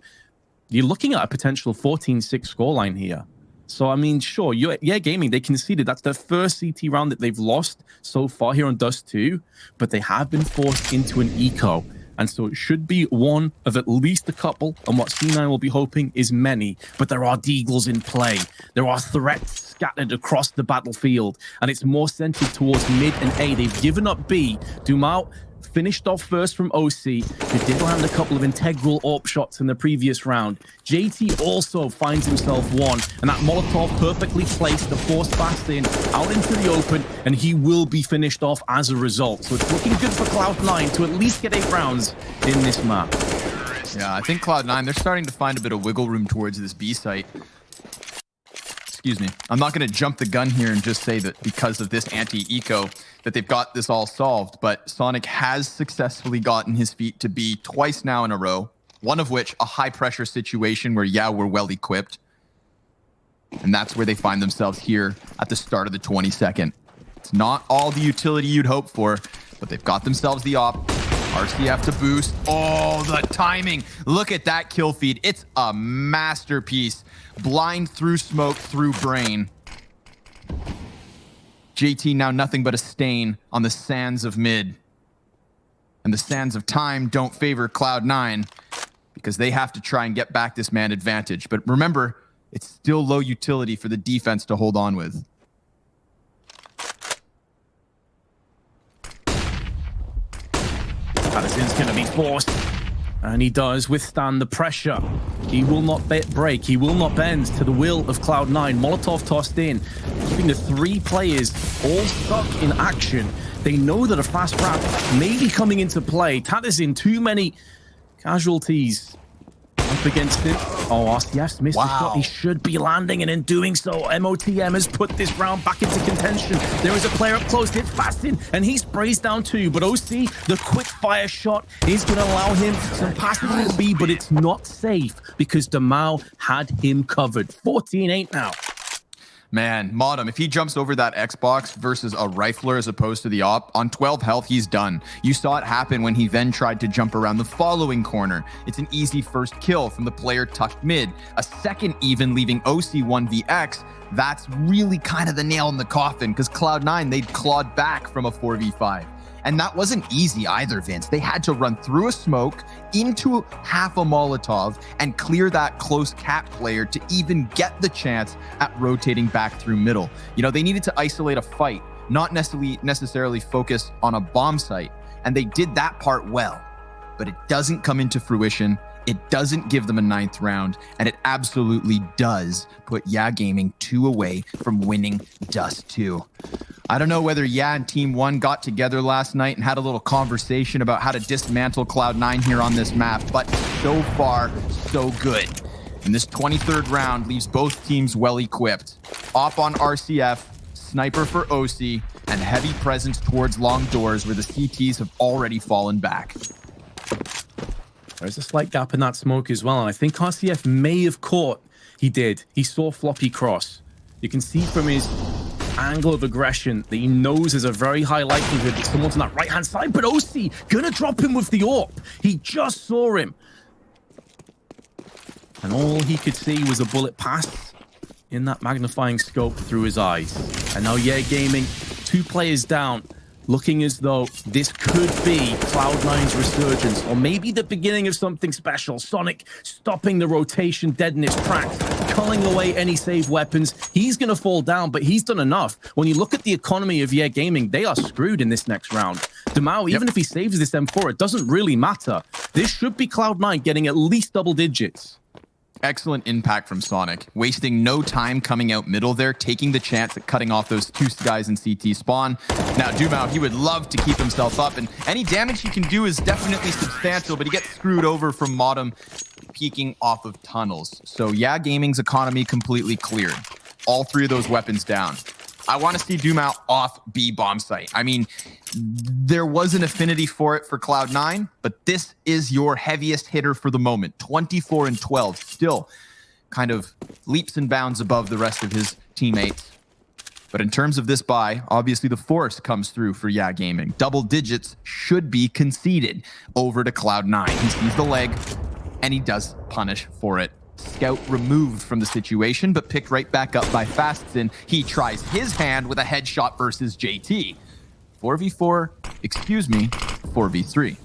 you're looking at a potential 14-6 scoreline here. So, I mean, sure, Yeah Gaming, they conceded. That's their first CT round that they've lost so far here on Dust2, but they have been forced into an eco. And so it should be one of at least a couple, and what C9 will be hoping is many. But there are deagles in play. There are threats scattered across the battlefield, and it's more centered towards mid and A. They've given up B. Dumau finished off first from OC, who did land a couple of integral AWP shots in the previous round. JT also finds himself one, and that Molotov perfectly placed to force Fastin out into the open, and he will be finished off as a result. So it's looking good for Cloud9 to at least get 8 rounds in this map. Yeah, I think Cloud9, they're starting to find a bit of wiggle room towards this B site. excuse me, I'm not going to jump the gun here and just say that because of this anti-eco that they've got this all solved, but Sonic has successfully gotten his feet to be twice now in a row, one of which a high pressure situation where, yeah, we're well equipped. And that's where they find themselves here at the start of the 22nd. It's not all the utility you'd hope for, but they've got themselves the op. RCF to boost. Oh, the timing. Look at that kill feed. It's a masterpiece. Blind through smoke, through brain. JT now nothing but a stain on the sands of mid. And the sands of time don't favor Cloud9 because they have to try and get back this man advantage. But remember, it's still low utility for the defense to hold on with. Patterson's going to be forced, and he does withstand the pressure. He will not break. He will not bend to the will of Cloud9. Molotov tossed in, keeping the 3 players all stuck in action. They know that a fast wrap may be coming into play. Patterson, too many casualties up against him. Oh, RCF's missed the shot. He should be landing, and in doing so, MOTM has put this round back into contention. There is a player up close, hit fast in, and he sprays down 2. But OC, the quick fire shot is going to allow him some passing to B, but it's not safe because Demau had him covered. 14-8 now. Man, Modem, if he jumps over that Xbox versus a rifler as opposed to the op, on 12 health, he's done. You saw it happen when he then tried to jump around the following corner. It's an easy first kill from the player tucked mid. A second even, leaving OC 1vX. That's really kind of the nail in the coffin because Cloud9, they'd clawed back from a 4v5. And that wasn't easy either, Vince. They had to run through a smoke into half a Molotov and clear that close cap player to even get the chance at rotating back through middle. You know, they needed to isolate a fight, not necessarily focus on a bomb site. And they did that part well, but it doesn't come into fruition. It doesn't give them a 9th round, and it absolutely does put Yeah Gaming 2 away from winning Dust2. I don't know whether Yeah and Team 1 got together last night and had a little conversation about how to dismantle Cloud9 here on this map, but so far, so good. And this 23rd round leaves both teams well equipped. Op on RCF, sniper for OC, and heavy presence towards long doors where the CTs have already fallen back. There's a slight gap in that smoke as well, and I think RCF may have caught. He did. He saw Floppy cross. You can see from his angle of aggression that he knows there's a very high likelihood that someone's on that right-hand side, but OC gonna drop him with the AWP. He just saw him. And all he could see was a bullet pass in that magnifying scope through his eyes. And now Yeah Gaming, 2 players down, looking as though this could be Cloud9's resurgence, or maybe the beginning of something special. Sonic stopping the rotation dead in its tracks, culling away any save weapons. He's going to fall down, but he's done enough. When you look at the economy of Yeah Gaming, they are screwed in this next round. Demau, even if he saves this M4, it doesn't really matter. This should be Cloud9 getting at least double digits. Excellent impact from Sonic, wasting no time coming out middle there, taking the chance at cutting off those 2 guys in CT spawn. Now, Demau, he would love to keep himself up, and any damage he can do is definitely substantial, but he gets screwed over from Modem peeking off of tunnels. So, Yeah Gaming's economy completely cleared. All 3 of those weapons down. I want to see Demau off B bomb site. I mean, there was an affinity for it for Cloud9, but this is your heaviest hitter for the moment. 24 and 12, still kind of leaps and bounds above the rest of his teammates. But in terms of this buy, obviously the force comes through for Yeah Gaming. Double digits should be conceded over to Cloud9. He sees the leg, and he does punish for it. Scout removed from the situation, but picked right back up by Fastin. He tries his hand with a headshot versus JT. 4v4, 4v3.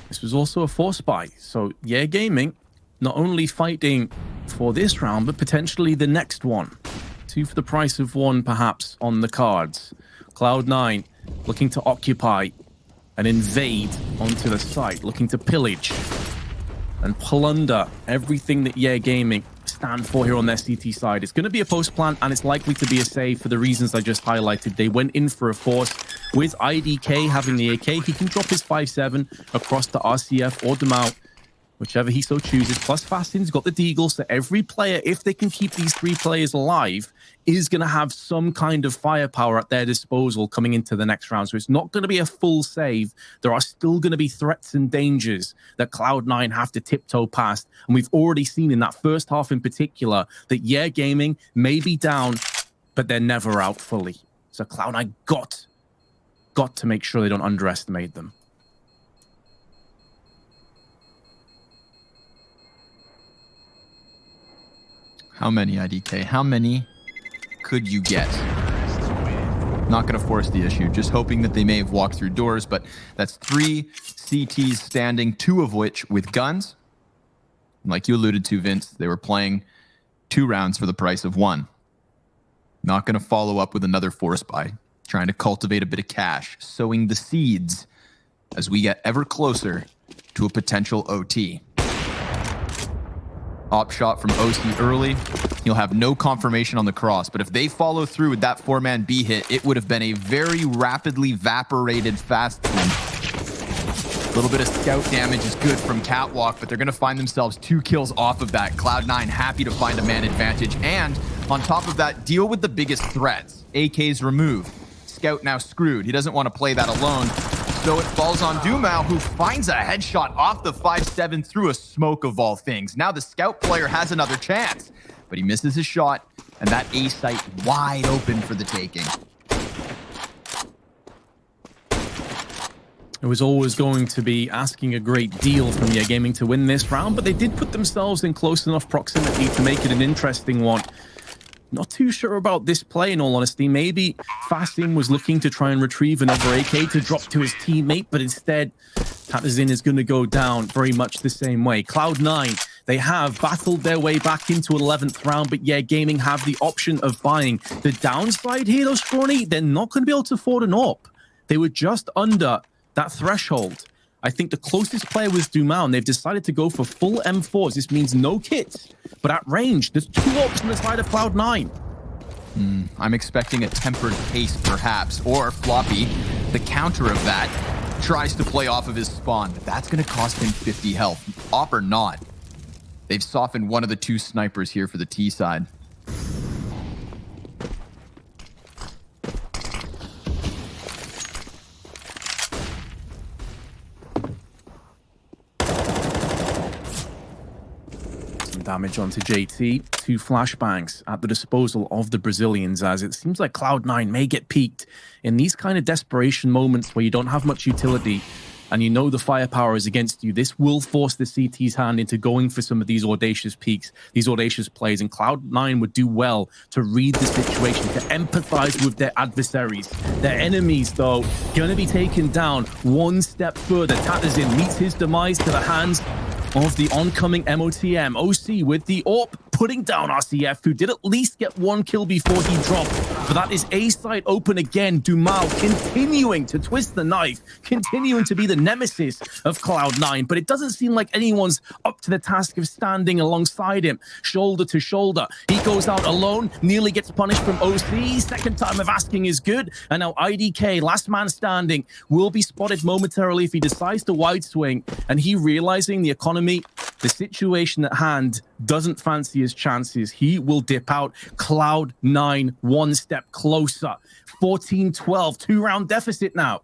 This was also a force buy, so Yeah Gaming not only fighting for this round, but potentially the next one. 2 for the price of 1, perhaps, on the cards. Cloud9 looking to occupy and invade onto the site, looking to pillage and plunder everything that Yeah Gaming stand for here on their CT side. It's going to be a post plant, and it's likely to be a save for the reasons I just highlighted. They went in for a force. With IDK having the AK, he can drop his 5-7 across to RCF or Demau. whichever he so chooses. Plus Fasting's got the Deagle, so every player, if they can keep these 3 players alive, is going to have some kind of firepower at their disposal coming into the next round. So it's not going to be a full save. There are still going to be threats and dangers that Cloud9 have to tiptoe past. And we've already seen in that first half in particular that, yeah, Gaming may be down, but they're never out fully. So Cloud9 got to make sure they don't underestimate them. How many, IDK? How many could you get? Not going to force the issue, just hoping that they may have walked through doors, but that's 3 CTs standing, 2 of which with guns. Like you alluded to, Vince, they were playing 2 rounds for the price of 1. Not going to follow up with another force buy, trying to cultivate a bit of cash, sowing the seeds as we get ever closer to a potential OT. Op shot from OC early. He'll have no confirmation on the cross, but if they follow through with that 4-man B hit, it would have been a very rapidly evaporated fast one. A little bit of scout damage is good from Catwalk, but they're going to find themselves 2 kills off of that. Cloud9 happy to find a man advantage, and on top of that, deal with the biggest threats. AK's removed. Scout now screwed. He doesn't want to play that alone. So it falls on Dumao, who finds a headshot off the 5-7 through a smoke of all things. Now the scout player has another chance, but he misses his shot, and that A site wide open for the taking. It was always going to be asking a great deal from Yeah Gaming to win this round, but they did put themselves in close enough proximity to make it an interesting one. Not too sure about this play, in all honesty. Maybe Fasting was looking to try and retrieve another AK to drop to his teammate, but instead, Tatazin is going to go down very much the same way. Cloud9, they have battled their way back into an 11th round, but Yeah Gaming have the option of buying. The downside here, though, Scrawny, they're not going to be able to afford an AWP. They were just under that threshold. I think the closest player was Dumao, and they've decided to go for full M4s. This means no kits, but at range, there's 2 AWPs on the side of Cloud9. I'm expecting a tempered pace, perhaps, or Floppy, the counter of that, tries to play off of his spawn, but that's going to cost him 50 health. Op or not, they've softened one of the 2 snipers here for the T side. Damage onto JT. 2 flashbangs at the disposal of the Brazilians, as it seems like Cloud9 may get peaked in these kind of desperation moments where you don't have much utility and you know the firepower is against you. This will force the CT's hand into going for some of these audacious peaks, these audacious plays, and Cloud9 would do well to read the situation, to empathize with their adversaries. Their enemies, though, going to be taken down one step further. Tatazin meets his demise to the hands of the oncoming MOTM. OC with the AWP, putting down RCF, who did at least get 1 kill before he dropped. But that is A side open again. Dumao continuing to twist the knife, continuing to be the nemesis of Cloud9. But it doesn't seem like anyone's up to the task of standing alongside him, shoulder to shoulder. He goes out alone, nearly gets punished from OC. Second time of asking is good. And now IDK, last man standing, will be spotted momentarily if he decides to wide swing. And he realizing the economy, the situation at hand, doesn't fancy his chances. He will dip out. Cloud9 one step closer. 14-12, 2-round deficit now.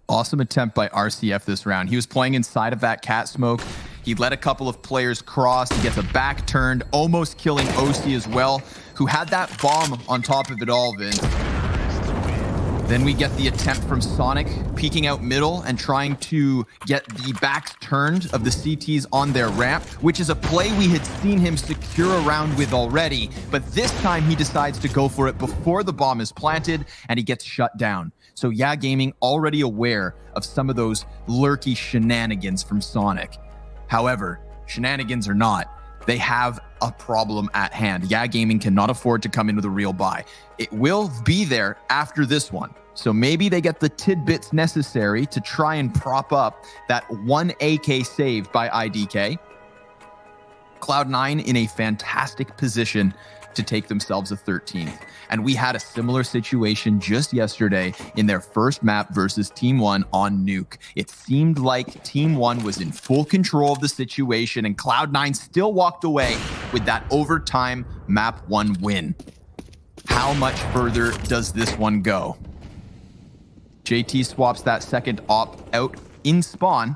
Awesome attempt by RCF this round. He was playing inside of that cat smoke. He let a couple of players cross. He gets a back turned, almost killing OC as well, who had that bomb on top of it all, Vince. Then we get the attempt from Sonic, peeking out middle and trying to get the backs turned of the CTs on their ramp, which is a play we had seen him secure a round with already. But this time he decides to go for it before the bomb is planted, and he gets shut down. So Yeah Gaming already aware of some of those lurky shenanigans from Sonic. However, shenanigans or not, they have a problem at hand. Yeah Gaming cannot afford to come in with a real buy. It will be there after this one. So maybe they get the tidbits necessary to try and prop up that 1 AK saved by IDK. Cloud9 in a fantastic position to take themselves a 13th. And we had a similar situation just yesterday in their first map versus Team 1 on Nuke. It seemed like Team 1 was in full control of the situation, and Cloud9 still walked away with that overtime map 1 win. How much further does this one go? JT swaps that second op out in spawn,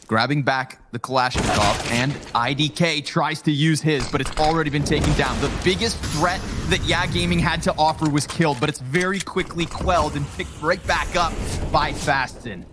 grabbing back the Kalashnikov, and IDK tries to use his, but it's already been taken down. The biggest threat that Yeah Gaming had to offer was killed, but it's very quickly quelled and picked right back up by Fasten.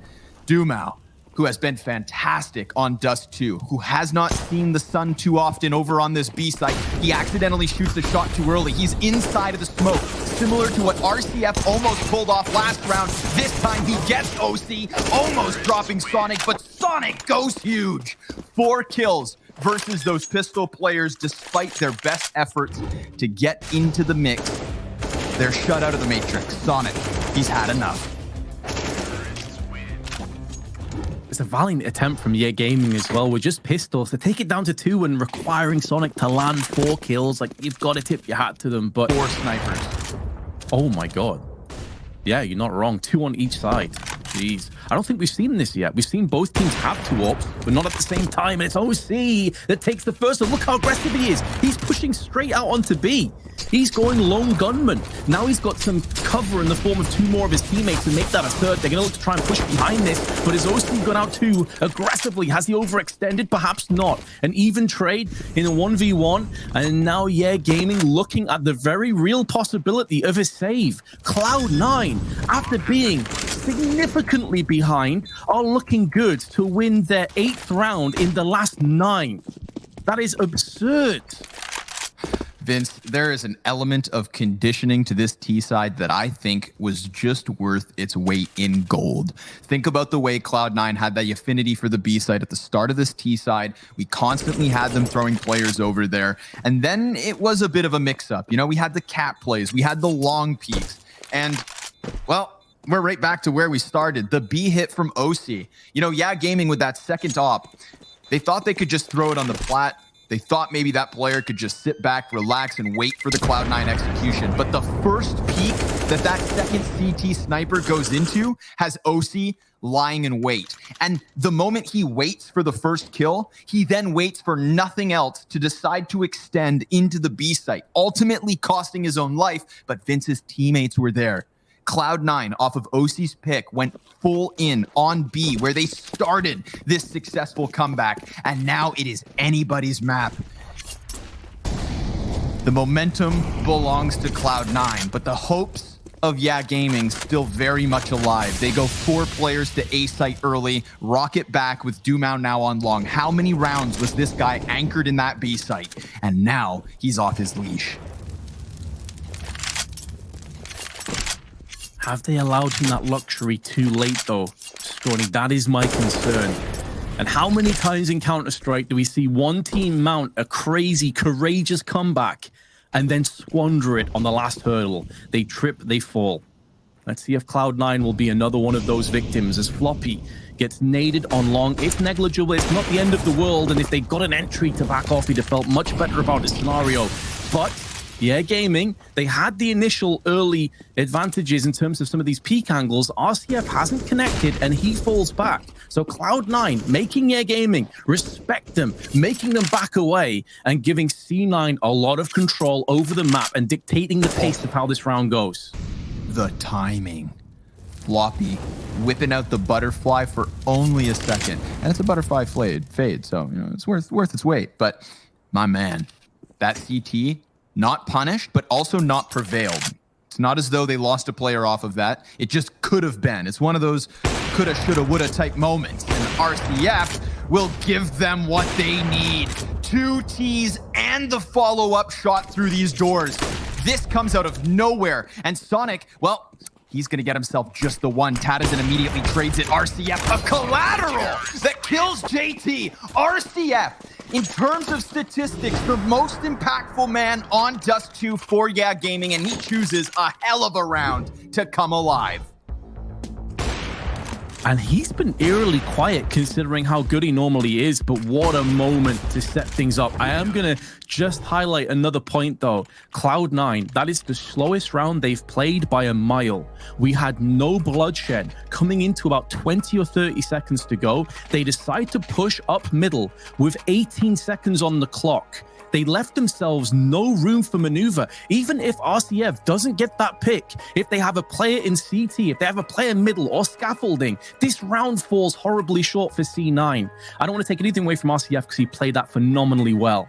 Dumao, who has been fantastic on Dust2, who has not seen the sun too often over on this B site. He accidentally shoots the shot too early. He's inside of the smoke, similar to what RCF almost pulled off last round. This time he gets OC, almost dropping Sonic, but Sonic goes huge. 4 kills versus those pistol players, despite their best efforts to get into the mix. They're shut out of the Matrix. Sonic, he's had enough. It's a valiant attempt from Yeah Gaming as well with just pistols to take it down to 2 and requiring Sonic to land 4 kills. Like, you've got to tip your hat to them, but 4 snipers. Oh my god. Yeah, you're not wrong. 2 on each side. Jeez. I don't think we've seen this yet. We've seen both teams have 2 ops, but not at the same time. And it's OC that takes the first. And look how aggressive he is. He's pushing straight out onto B. He's going lone gunman. Now he's got some cover in the form of 2 more of his teammates to make that a third. They're going to look to try and push behind this, but has OC gone out too aggressively? Has he overextended? Perhaps not. An even trade in a 1v1, and now Yeah Gaming looking at the very real possibility of a save. Cloud9, after being significantly behind, are looking good to win their 8th round in the last 9. That is absurd. Vince, there is an element of conditioning to this T side that I think was just worth its weight in gold. Think about the way Cloud9 had that affinity for the B side at the start of this T side. We constantly had them throwing players over there. And then it was a bit of a mix-up. You know, we had the cap plays, we had the long peaks. And, well, we're right back to where we started. The B hit from OC. You know, Yeah Gaming with that second op, they thought they could just throw it on the plat. They thought maybe that player could just sit back, relax, and wait for the Cloud9 execution. But the first peek that second CT sniper goes into has OC lying in wait. And the moment he waits for the first kill, he then waits for nothing else to decide to extend into the B site, ultimately costing his own life. But Vince's teammates were there. Cloud9, off of OC's pick, went full in on B, where they started this successful comeback, and now it is anybody's map. The momentum belongs to Cloud9, but the hopes of Yeah Gaming still very much alive. They go 4 players to A site early, rocket back with Dumao now on long. How many rounds was this guy anchored in that B site? And now he's off his leash. Have they allowed him that luxury too late, though? Stony, that is my concern. And how many times in Counter-Strike do we see one team mount a crazy, courageous comeback and then squander it on the last hurdle? They trip, they fall. Let's see if Cloud9 will be another one of those victims as Floppy gets naded on long. It's negligible, it's not the end of the world, and if they got an entry to back off, he'd have felt much better about his scenario. But Yeah Gaming, they had the initial early advantages in terms of some of these peak angles. RCF hasn't connected and he falls back. So Cloud9 making Yeah Gaming respect them, making them back away and giving C9 a lot of control over the map and dictating the pace of how this round goes. The timing. Floppy whipping out the butterfly for only a second. And it's a butterfly fade, so you know it's worth its weight. But my man, that CT, not punished, but also not prevailed. It's not as though they lost a player off of that. It just could have been. It's one of those coulda, shoulda, woulda type moments. And RCF will give them what they need. 2 Ts and the follow-up shot through these doors. This comes out of nowhere. And Sonic, well, he's going to get himself just the one. Tadazin immediately trades it. RCF, a collateral that kills JT. RCF, in terms of statistics, the most impactful man on Dust2 for Yeah Gaming, and he chooses a hell of a round to come alive. And he's been eerily quiet considering how good he normally is, but what a moment to set things up. I am going to just highlight another point though. Cloud9, that is the slowest round they've played by a mile. We had no bloodshed coming into about 20 or 30 seconds to go. They decide to push up middle with 18 seconds on the clock. They left themselves no room for maneuver. Even if RCF doesn't get that pick, if they have a player in CT, if they have a player middle or scaffolding, this round falls horribly short for C9. I don't want to take anything away from RCF because he played that phenomenally well.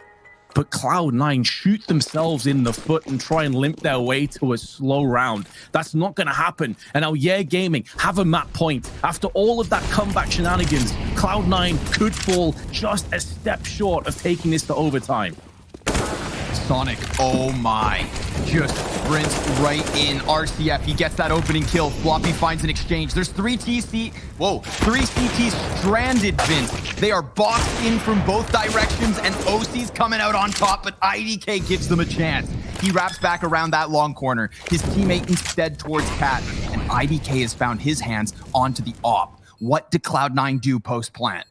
But Cloud9 shoot themselves in the foot and try and limp their way to a slow round. That's not going to happen. And now Gaming have a map point. After all of that comeback shenanigans, Cloud9 could fall just a step short of taking this to overtime. Sonic, oh my, just sprints right in. RCF, he gets that opening kill. Floppy finds an exchange. There's three CTs stranded, Vince. They are boxed in from both directions, and OC's coming out on top, but IDK gives them a chance. He wraps back around that long corner. His teammate instead towards Cat, and IDK has found his hands onto the op. What did Cloud9 do post-plant?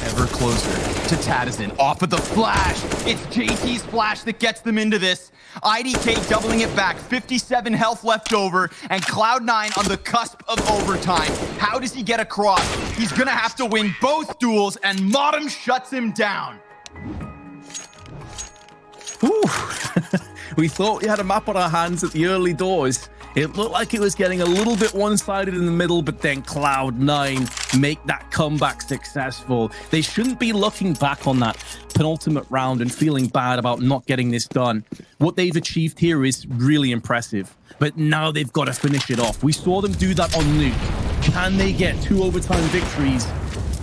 Ever closer to Tadazin. Off with the flash. It's JT's flash that gets them into this. IDK doubling it back. 57 health left over. And Cloud9 on the cusp of overtime. How does he get across? He's going to have to win both duels. And Modem shuts him down. Ooh. We thought we had a map on our hands at the early doors. It looked like it was getting a little bit one-sided in the middle, but then Cloud9 make that comeback successful. They shouldn't be looking back on that penultimate round and feeling bad about not getting this done. What they've achieved here is really impressive, but now they've got to finish it off. We saw them do that on Nuke. Can they get 2 overtime victories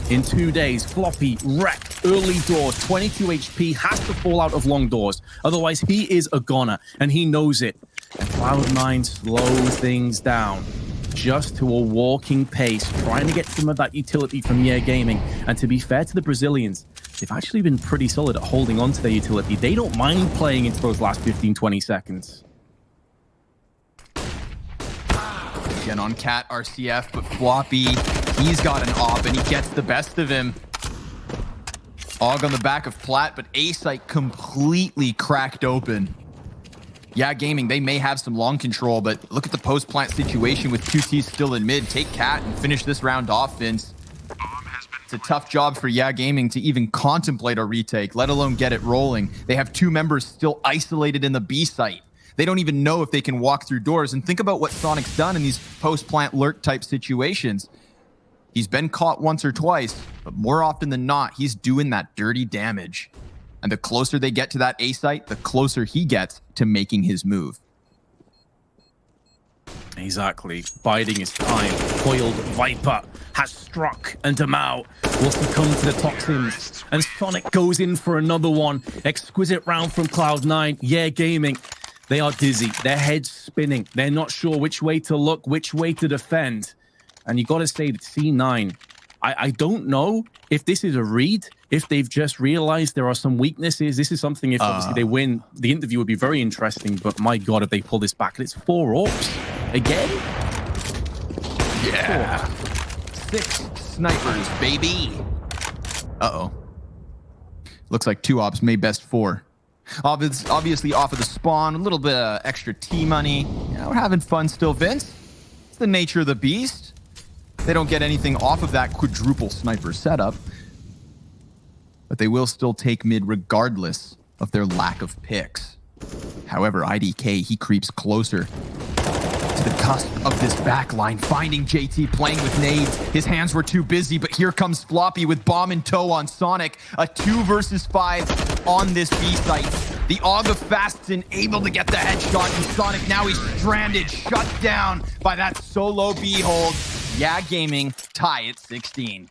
in 2 days? Floppy, wrecked, early doors, 22 HP, has to fall out of long doors. Otherwise, he is a goner, and he knows it. And Cloud9 slows things down just to a walking pace, trying to get some of that utility from Gaming. And to be fair to the Brazilians, they've actually been pretty solid at holding on to their utility. They don't mind playing into those last 15, 20 seconds. Again on Cat, RCF, but Floppy, he's got an op and he gets the best of him. Og on the back of Plat, but A-Site completely cracked open. Gaming, they may have some long control, but look at the post-plant situation with 2Ts still in mid. Take Cat and finish this round off, Vince. It's a tough job for Gaming to even contemplate a retake, let alone get it rolling. They have 2 members still isolated in the B site. They don't even know if they can walk through doors. And think about what Sonic's done in these post-plant lurk type situations. He's been caught once or twice, but more often than not, he's doing that dirty damage. And the closer they get to that A site, the closer he gets to making his move. Exactly. Biding his time. Coiled Viper has struck, and Damao will succumb to the toxins. And Sonic goes in for another one. Exquisite round from Cloud9. Gaming. They are dizzy. Their heads spinning. They're not sure which way to look, which way to defend. And you got to say that C9, I don't know if this is a read, if they've just realized there are some weaknesses. This is something, if obviously they win, the interview would be very interesting, but my God, if they pull this back, and it's 4 orcs again? Yeah. 6 snipers, baby. Uh-oh. Looks like 2 ops made best 4. Obviously off of the spawn, a little bit of extra T money. We're having fun still, Vince. It's the nature of the beast. They don't get anything off of that quadruple sniper setup, but they will still take mid regardless of their lack of picks. However, IDK, he creeps closer to the cusp of this backline, finding JT playing with nades. His hands were too busy, but here comes Floppy with bomb in tow on Sonic. A 2 versus 5 on this B site. The Og of Fastin able to get the headshot, and Sonic now he's stranded, shut down by that solo B hold. Gaming tie at 16.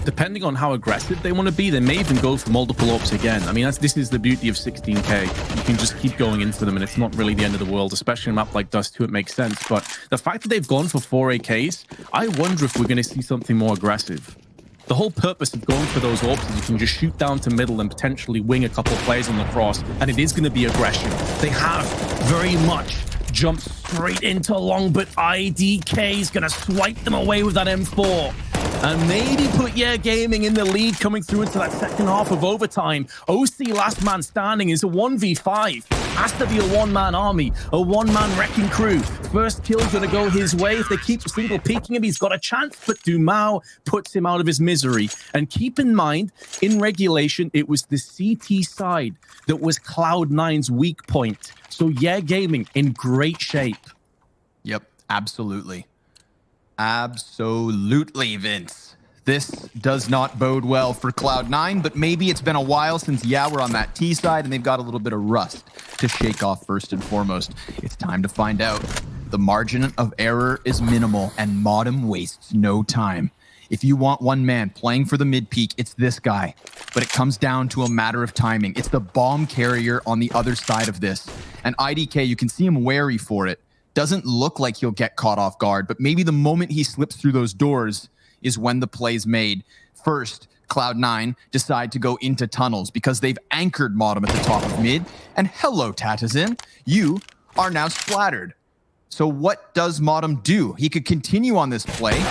Depending on how aggressive they want to be, they may even go for multiple ops again. I mean, this is the beauty of 16K. You can just keep going in for them, and it's not really the end of the world, especially in a map like Dust2, it makes sense. But the fact that they've gone for 4 AKs, I wonder if we're going to see something more aggressive. The whole purpose of going for those orbs is you can just shoot down to middle and potentially wing a couple plays on the cross, and it is going to be aggression. They have very much jumped straight into long, but IDK is going to swipe them away with that M4. And maybe put Gaming in the lead coming through into that second half of overtime. OC last man standing is a 1v5. Has to be a one-man army, a one-man wrecking crew. First kill's gonna go his way. If they keep single peeking him, he's got a chance, but Dumao puts him out of his misery. And keep in mind, in regulation, it was the CT side that was Cloud9's weak point. So Gaming in great shape. Yep, absolutely. Absolutely, Vince. This does not bode well for Cloud9, but maybe it's been a while since we're on that T side and they've got a little bit of rust to shake off first and foremost. It's time to find out. The margin of error is minimal and Modem wastes no time. If you want one man playing for the mid peak, it's this guy. But it comes down to a matter of timing. It's the bomb carrier on the other side of this. And IDK, you can see him wary for it. Doesn't look like he'll get caught off guard, but maybe the moment he slips through those doors is when the play's made. First, Cloud9 decide to go into tunnels because they've anchored Modem at the top of mid. And hello, Tatazin, you are now splattered. So what does Modem do? He could continue on this play,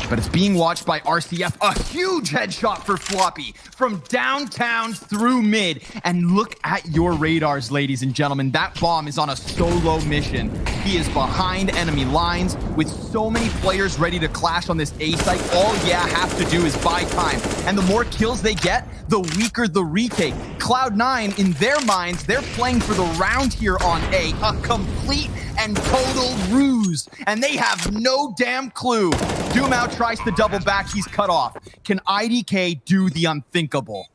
but it's being watched by RCF. A huge headshot for Floppy from downtown through mid. And look at your radars, ladies and gentlemen. That bomb is on a solo mission. He is behind enemy lines with so many players ready to clash on this A site. All have to do is buy time. And the more kills they get, the weaker the retake. Cloud9, in their minds, they're playing for the round here on A. A complete and total ruse. And they have no damn clue. Dumao tries to double back, he's cut off. Can IDK do the unthinkable?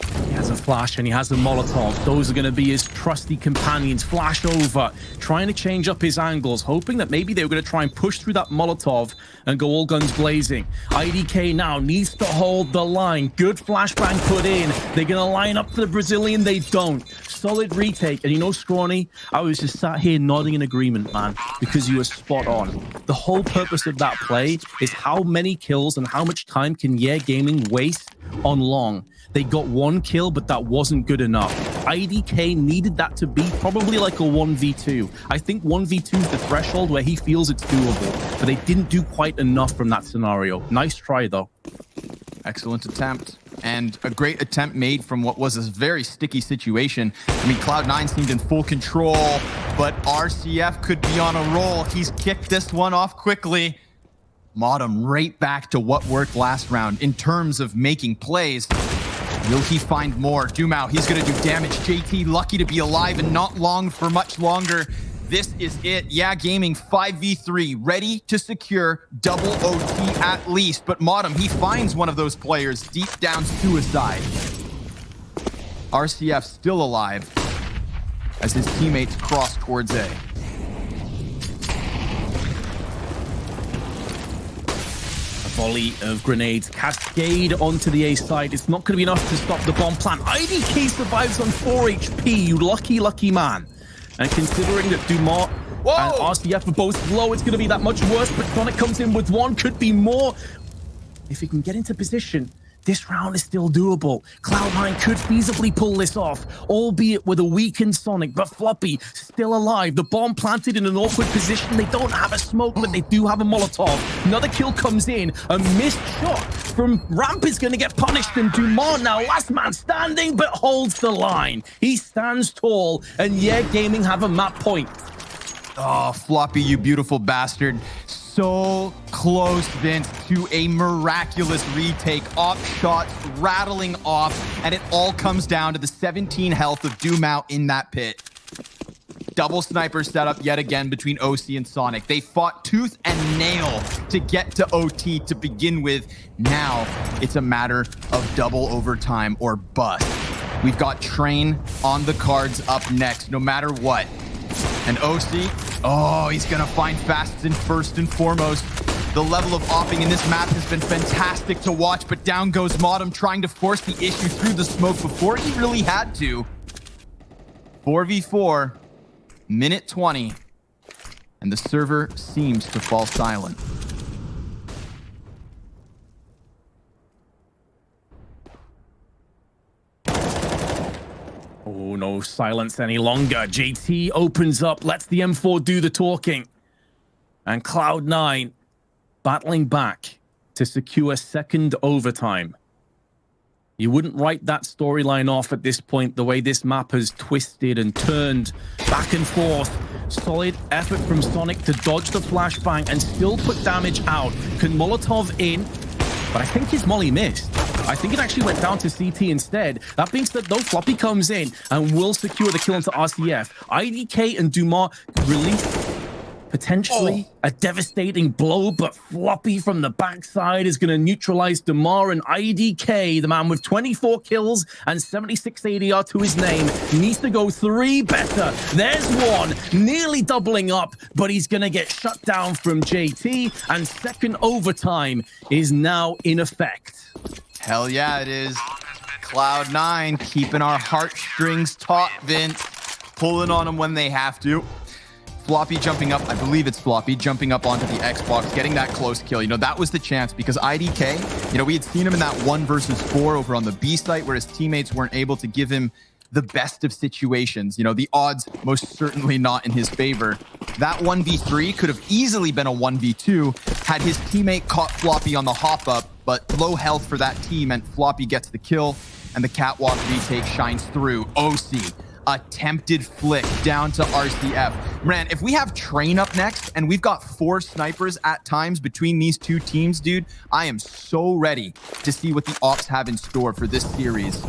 He has a flash and he has a Molotov. Those are going to be his trusty companions. Flash over, trying to change up his angles, hoping that maybe they were going to try and push through that Molotov and go all guns blazing. IDK now needs to hold the line. Good flashbang put in. They're going to line up for the Brazilian. They don't. Solid retake. And you know, Scrawny, I was just sat here nodding in agreement, man, because you were spot on. The whole purpose of that play is how many kills and how much time can Gaming waste on long. They got one kill, but that wasn't good enough. IDK needed that to be probably like a 1v2. I think 1v2 is the threshold where he feels it's doable, but they didn't do quite enough from that scenario. Nice try, though. Excellent attempt. And a great attempt made from what was a very sticky situation. I mean, Cloud9 seemed in full control, but RCF could be on a roll. He's kicked this one off quickly. Modem right back to what worked last round in terms of making plays. Will he find more? Dumao, he's going to do damage. JT lucky to be alive and not long for much longer. This is it. Gaming 5v3, ready to secure double OT at least. But Modem, he finds one of those players deep down suicide. RCF still alive as his teammates cross towards A. Volley of grenades cascade onto the A side. It's not going to be enough to stop the bomb plant. IDK survives on 4 HP, you lucky man. And considering that Dumont and RCF are both low, it's going to be that much worse. But Sonic comes in with one, could be more. If he can get into position, this round is still doable. Cloud9 could feasibly pull this off, albeit with a weakened Sonic, but Floppy still alive. The bomb planted in an awkward position. They don't have a smoke, but they do have a Molotov. Another kill comes in. A missed shot from Ramp is going to get punished, and Dumont now last man standing, but holds the line. He stands tall, and Gaming have a map point. Oh, Floppy, you beautiful bastard. So close, Vince, to a miraculous retake. Op shots rattling off, and it all comes down to the 17 health of Dumao in that pit. Double sniper setup yet again between OC and Sonic. They fought tooth and nail to get to OT to begin with. Now it's a matter of double overtime or bust. We've got Train on the cards up next, no matter what. And OC, he's gonna find Fasts in first and foremost. The level of opping in this map has been fantastic to watch, but down goes Modem trying to force the issue through the smoke before he really had to. 4v4, minute 20, and the server seems to fall silent. Oh, no silence any longer. JT opens up, lets the M4 do the talking. And Cloud9 battling back to secure second overtime. You wouldn't write that storyline off at this point, the way this map has twisted and turned back and forth. Solid effort from Sonic to dodge the flashbang and still put damage out. Can Molotov in, but I think his molly missed. I think it actually went down to CT instead. That being said, though, Floppy comes in and will secure the kill into RCF. IDK and Dumas release potentially a devastating blow, but Floppy from the backside is going to neutralize Demar, and IDK, the man with 24 kills and 76 ADR to his name, needs to go 3 better. There's one, nearly doubling up, but he's going to get shut down from JT, and second overtime is now in effect. Hell yeah, it is. Cloud9 keeping our heartstrings taut, Vince. Pulling on them when they have to. Floppy jumping up, I believe it's Floppy, jumping up onto the Xbox, getting that close kill. You know, that was the chance because IDK, you know, we had seen him in that 1 versus 4 over on the B site where his teammates weren't able to give him the best of situations. You know, the odds most certainly not in his favor. That 1v3 could have easily been a 1v2 had his teammate caught Floppy on the hop up, but low health for that team meant Floppy gets the kill and the catwalk retake shines through. OC. Attempted flick down to RCF. Man, if we have Train up next and we've got 4 snipers at times between these 2 teams, dude, I am so ready to see what the Ops have in store for this series.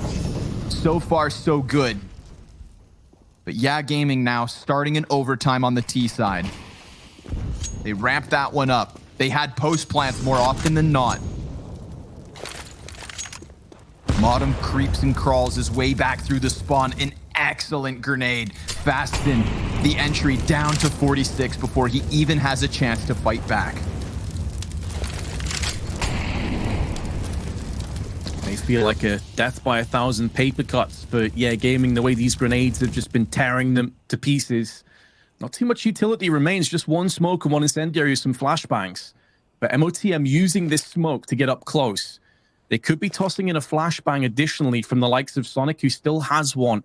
So far, so good. But yeah, Gaming now starting in overtime on the T side. They ramped that one up. They had post plants more often than not. Modem creeps and crawls his way back through the spawn. An excellent grenade. Fasten the entry down to 46 before he even has a chance to fight back. They feel like a death by 1,000 paper cuts, but yeah, Gaming, the way these grenades have just been tearing them to pieces. Not too much utility remains, just 1 smoke and 1 incendiary, some flashbangs. But MOTM using this smoke to get up close. They could be tossing in a flashbang additionally from the likes of Sonic, who still has one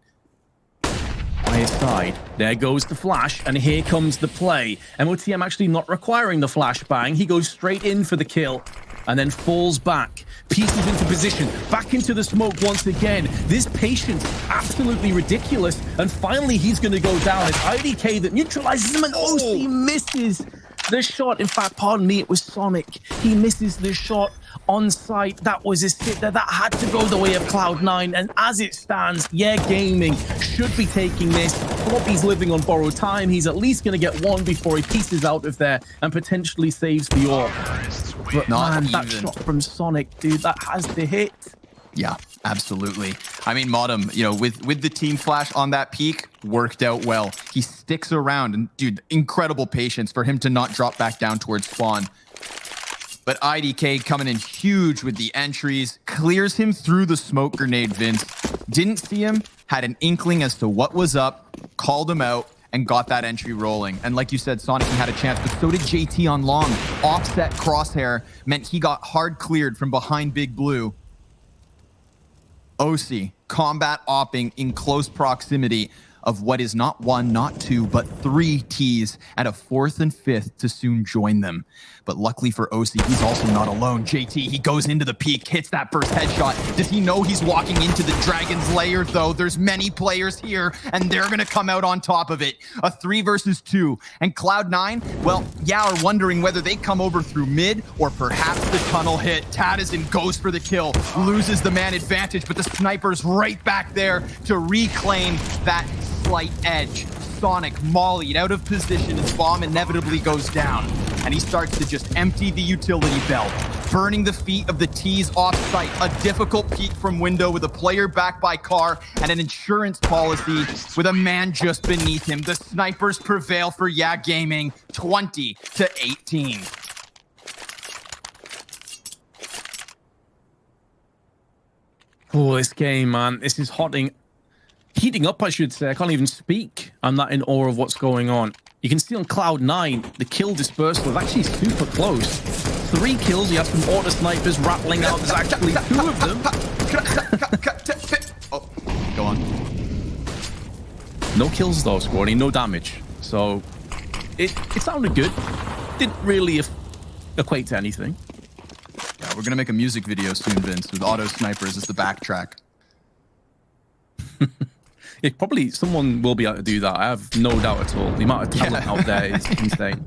by his side. There goes the flash, and here comes the play. MOTM actually not requiring the flashbang. He goes straight in for the kill and then falls back. Pieces into position, back into the smoke once again. This patience, absolutely ridiculous. And finally, he's going to go down. It's IDK that neutralizes him, and OC misses the shot. In fact, pardon me, it was Sonic. He misses the shot on site. That was a sitter. That had to go the way of Cloud9. And as it stands, yeah, Gaming should be taking this. Floppy's living on borrowed time. He's at least going to get 1 before he pieces out of there and potentially saves the AWP. But man, that shot from Sonic, dude, that has to hit. Yeah, absolutely. I mean, Modem, you know, with the team flash on that peak, worked out well. He sticks around, and dude, incredible patience for him to not drop back down towards spawn. But IDK coming in huge with the entries, clears him through the smoke grenade, Vince. Didn't see him, had an inkling as to what was up, called him out, and got that entry rolling. And like you said, Sonic had a chance, but so did JT on long. Offset crosshair meant he got hard cleared from behind Big Blue. OC, combat opping in close proximity of what is not 1, not 2, but 3 Ts at a 4th and 5th to soon join them. But luckily for OC, he's also not alone. JT, he goes into the peak, hits that first headshot. Does he know he's walking into the Dragon's Lair, though? There's many players here, and they're going to come out on top of it. A 3 versus 2. And Cloud9, well, yeah, are wondering whether they come over through mid or perhaps the tunnel hit. Tadazin goes for the kill, loses the man advantage, but the sniper's right back there to reclaim that slight edge. Sonic mollied out of position as bomb inevitably goes down, and he starts to just empty the utility belt, burning the feet of the T's off site. A difficult peek from window with a player back by car and an insurance policy with a man just beneath him. The snipers prevail for Yeah Gaming, 20-18. Oh, this game, man, this is heating up, I should say. I can't even speak. I'm not in awe of what's going on. You can see on Cloud9, the kill dispersal is actually super close. 3 kills, you have some auto snipers rattling out. There's actually 2 of them. Oh, go on. No kills though, Squawny, no damage. So it sounded good. Didn't really equate to anything. Yeah, we're gonna make a music video soon, Vince, with auto snipers as the backtrack. It probably someone will be able to do that. I have no doubt at all. The amount of talent out there is insane.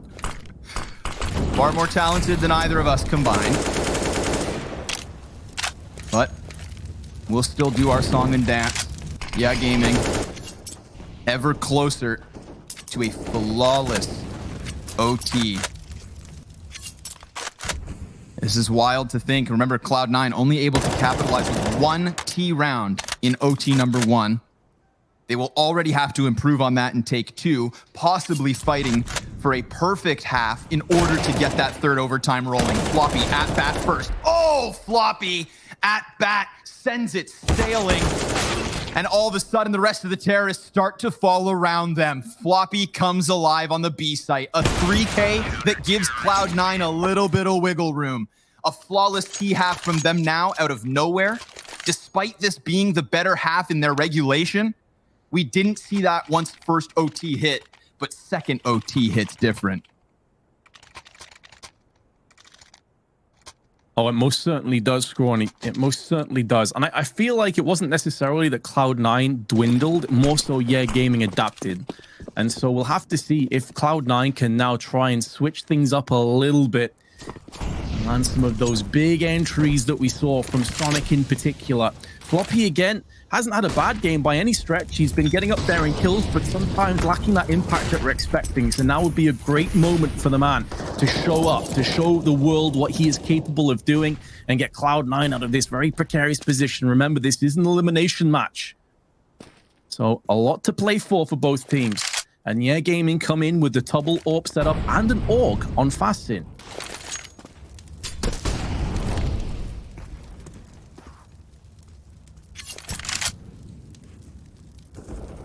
Far more talented than either of us combined. But we'll still do our song and dance. Yeah, gaming. Ever closer to a flawless OT. This is wild to think. Remember, Cloud9 only able to capitalize with 1 T round in OT number 1. They will already have to improve on that in take 2, possibly fighting for a perfect half in order to get that third overtime rolling. Floppy at bat first. Oh, Floppy at bat sends it sailing. And all of a sudden, the rest of the terrorists start to fall around them. Floppy comes alive on the B site. A 3K that gives Cloud9 a little bit of wiggle room. A flawless T half from them now out of nowhere. Despite this being the better half in their regulation, we didn't see that once first OT hit, but second OT hits different. Oh, it most certainly does, Scrawny. It most certainly does. And I feel like it wasn't necessarily that Cloud9 dwindled, more so Yeah Gaming adapted. And so we'll have to see if Cloud9 can now try and switch things up a little bit. And some of those big entries that we saw from Sonic in particular. Floppy again hasn't had a bad game by any stretch. He's been getting up there in kills, but sometimes lacking that impact that we're expecting. So now would be a great moment for the man to show up, to show the world what he is capable of doing and get Cloud9 out of this very precarious position. Remember, this is an elimination match. So a lot to play for both teams. And Yeah Gaming come in with the double AWP setup and an AUG on Fastin.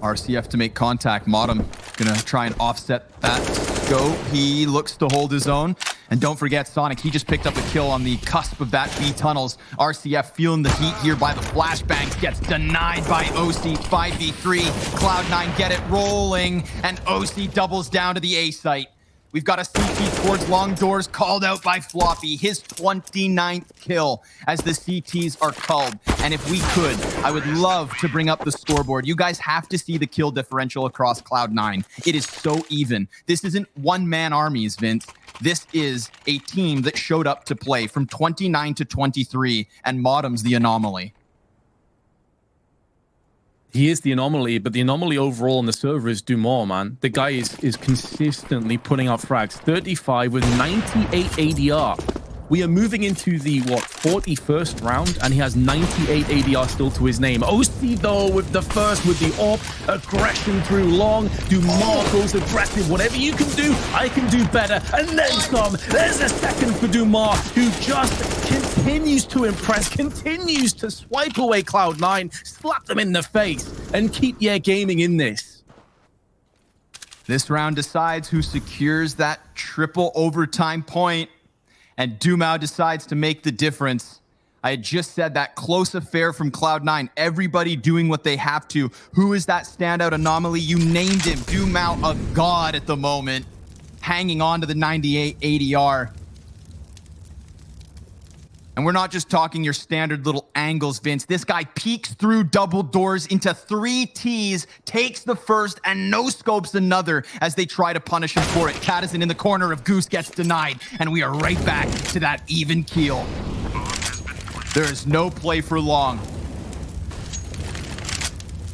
RCF to make contact. Modem gonna try and offset that scope. He looks to hold his own. And don't forget, Sonic, he just picked up a kill on the cusp of that B tunnels. RCF feeling the heat here by the flashbangs. Gets denied by OC 5v3. Cloud9 get it rolling. And OC doubles down to the A site. We've got a CT towards long doors called out by Floppy. His 29th kill as the CTs are called. And if we could, I would love to bring up the scoreboard. You guys have to see the kill differential across Cloud9. It is so even. This isn't one-man armies, Vince. This is a team that showed up to play from 29 to 23, and Modem's the anomaly. He is the anomaly, but the anomaly overall on the server is Dumont, man. The guy is consistently putting out frags. 35 with 98 ADR. We are moving into the, 41st round, and he has 98 ADR still to his name. OC, though, with the first, with the AWP, aggression through long. Dumont goes aggressive. Whatever you can do, I can do better. And then some. There's a second for Dumont, who just continues to impress, continues to swipe away Cloud9, slap them in the face, and keep Yeah Gaming in this. This round decides who secures that triple overtime point. And Dumont decides to make the difference. I had just said that close affair from Cloud9. Everybody doing what they have to. Who is that standout anomaly? You named him. Dumont, a god at the moment. Hanging on to the 98 ADR. And we're not just talking your standard little angles, Vince. This guy peeks through double doors into 3 Ts, takes the first, and no-scopes another as they try to punish him for it. Cadison in the corner of Goose gets denied, and we are right back to that even keel. There is no play for long.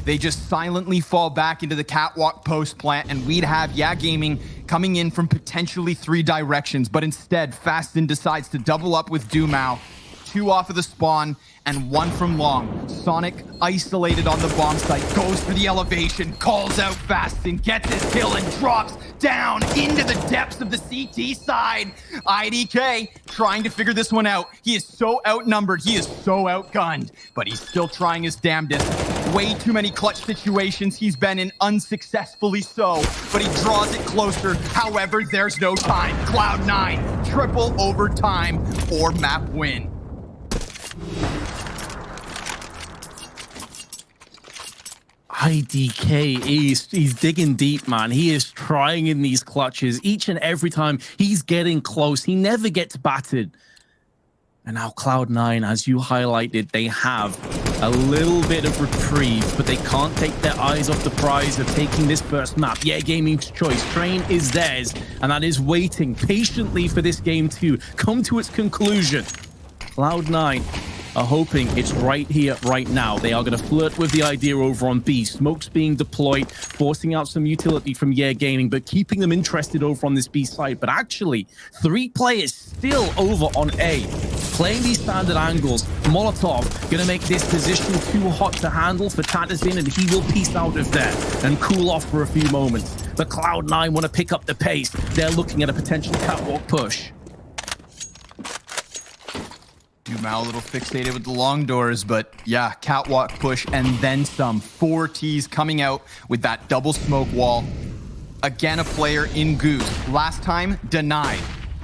They just silently fall back into the catwalk post plant, and we'd have Yeah Gaming coming in from potentially 3 directions, but instead, Fastin decides to double up with Dumont. 2 off of the spawn, and 1 from long. Sonic, isolated on the bomb site, goes for the elevation, calls out Fastin, gets his kill, and drops down into the depths of the CT side. IDK trying to figure this one out. He is so outnumbered, he is so outgunned, but he's still trying his damnedest. Way too many clutch situations he's been in, unsuccessfully so, but he draws it closer. However, there's no time. Cloud9, triple overtime or map win. IDK, he's digging deep, man. He is trying in these clutches. Each and every time he's getting close, he never gets battered. And now Cloud9, as you highlighted, they have a little bit of reprieve, but they can't take their eyes off the prize of taking this first map. Yeah, Gaming's choice. Train is theirs, and that is waiting patiently for this game to come to its conclusion. Cloud9 are hoping it's right here, right now. They are going to flirt with the idea over on B. Smoke's being deployed, forcing out some utility from Yeah Gaming, but keeping them interested over on this B side. But actually, 3 players still over on A, playing these standard angles. Molotov going to make this position too hot to handle for Tattersyn, and he will peace out of there and cool off for a few moments. The Cloud9 want to pick up the pace. They're looking at a potential catwalk push. Dumao a little fixated with the long doors, but yeah, catwalk push and then some. 4 Ts coming out with that double smoke wall. Again, a player in Goose. Last time, denied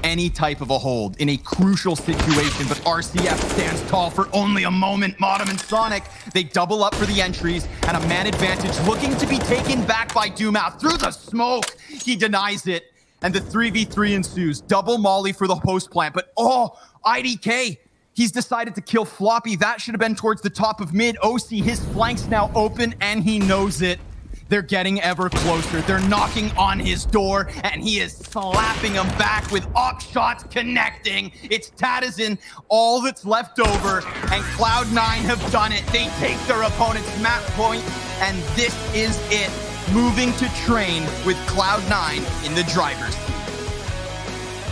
any type of a hold in a crucial situation, but RCF stands tall for only a moment. Modem and Sonic, they double up for the entries, and a man advantage looking to be taken back by Dumao through the smoke. He denies it, and the 3v3 ensues. Double molly for the post plant, but oh, IDK, he's decided to kill Floppy. That should have been towards the top of mid. OC, his flank's now open, and he knows it. They're getting ever closer. They're knocking on his door, and he is slapping him back with op shots connecting. It's Tattersyn, all that's left over, and Cloud9 have done it. They take their opponent's map point, and this is it. Moving to Train with Cloud9 in the driver's seat.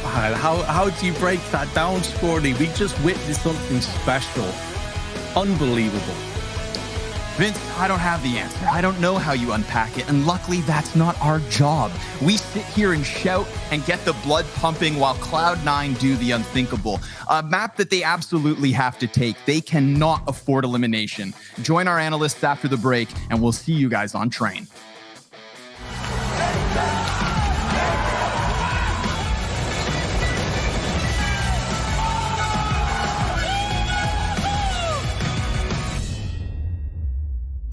How do you break that down, Sporty? We just witnessed something special. Unbelievable. Vince, I don't have the answer. I don't know how you unpack it, and luckily that's not our job. We sit here and shout and get the blood pumping while Cloud9 do the unthinkable. A map that they absolutely have to take. They cannot afford elimination. Join our analysts after the break, and we'll see you guys on Train.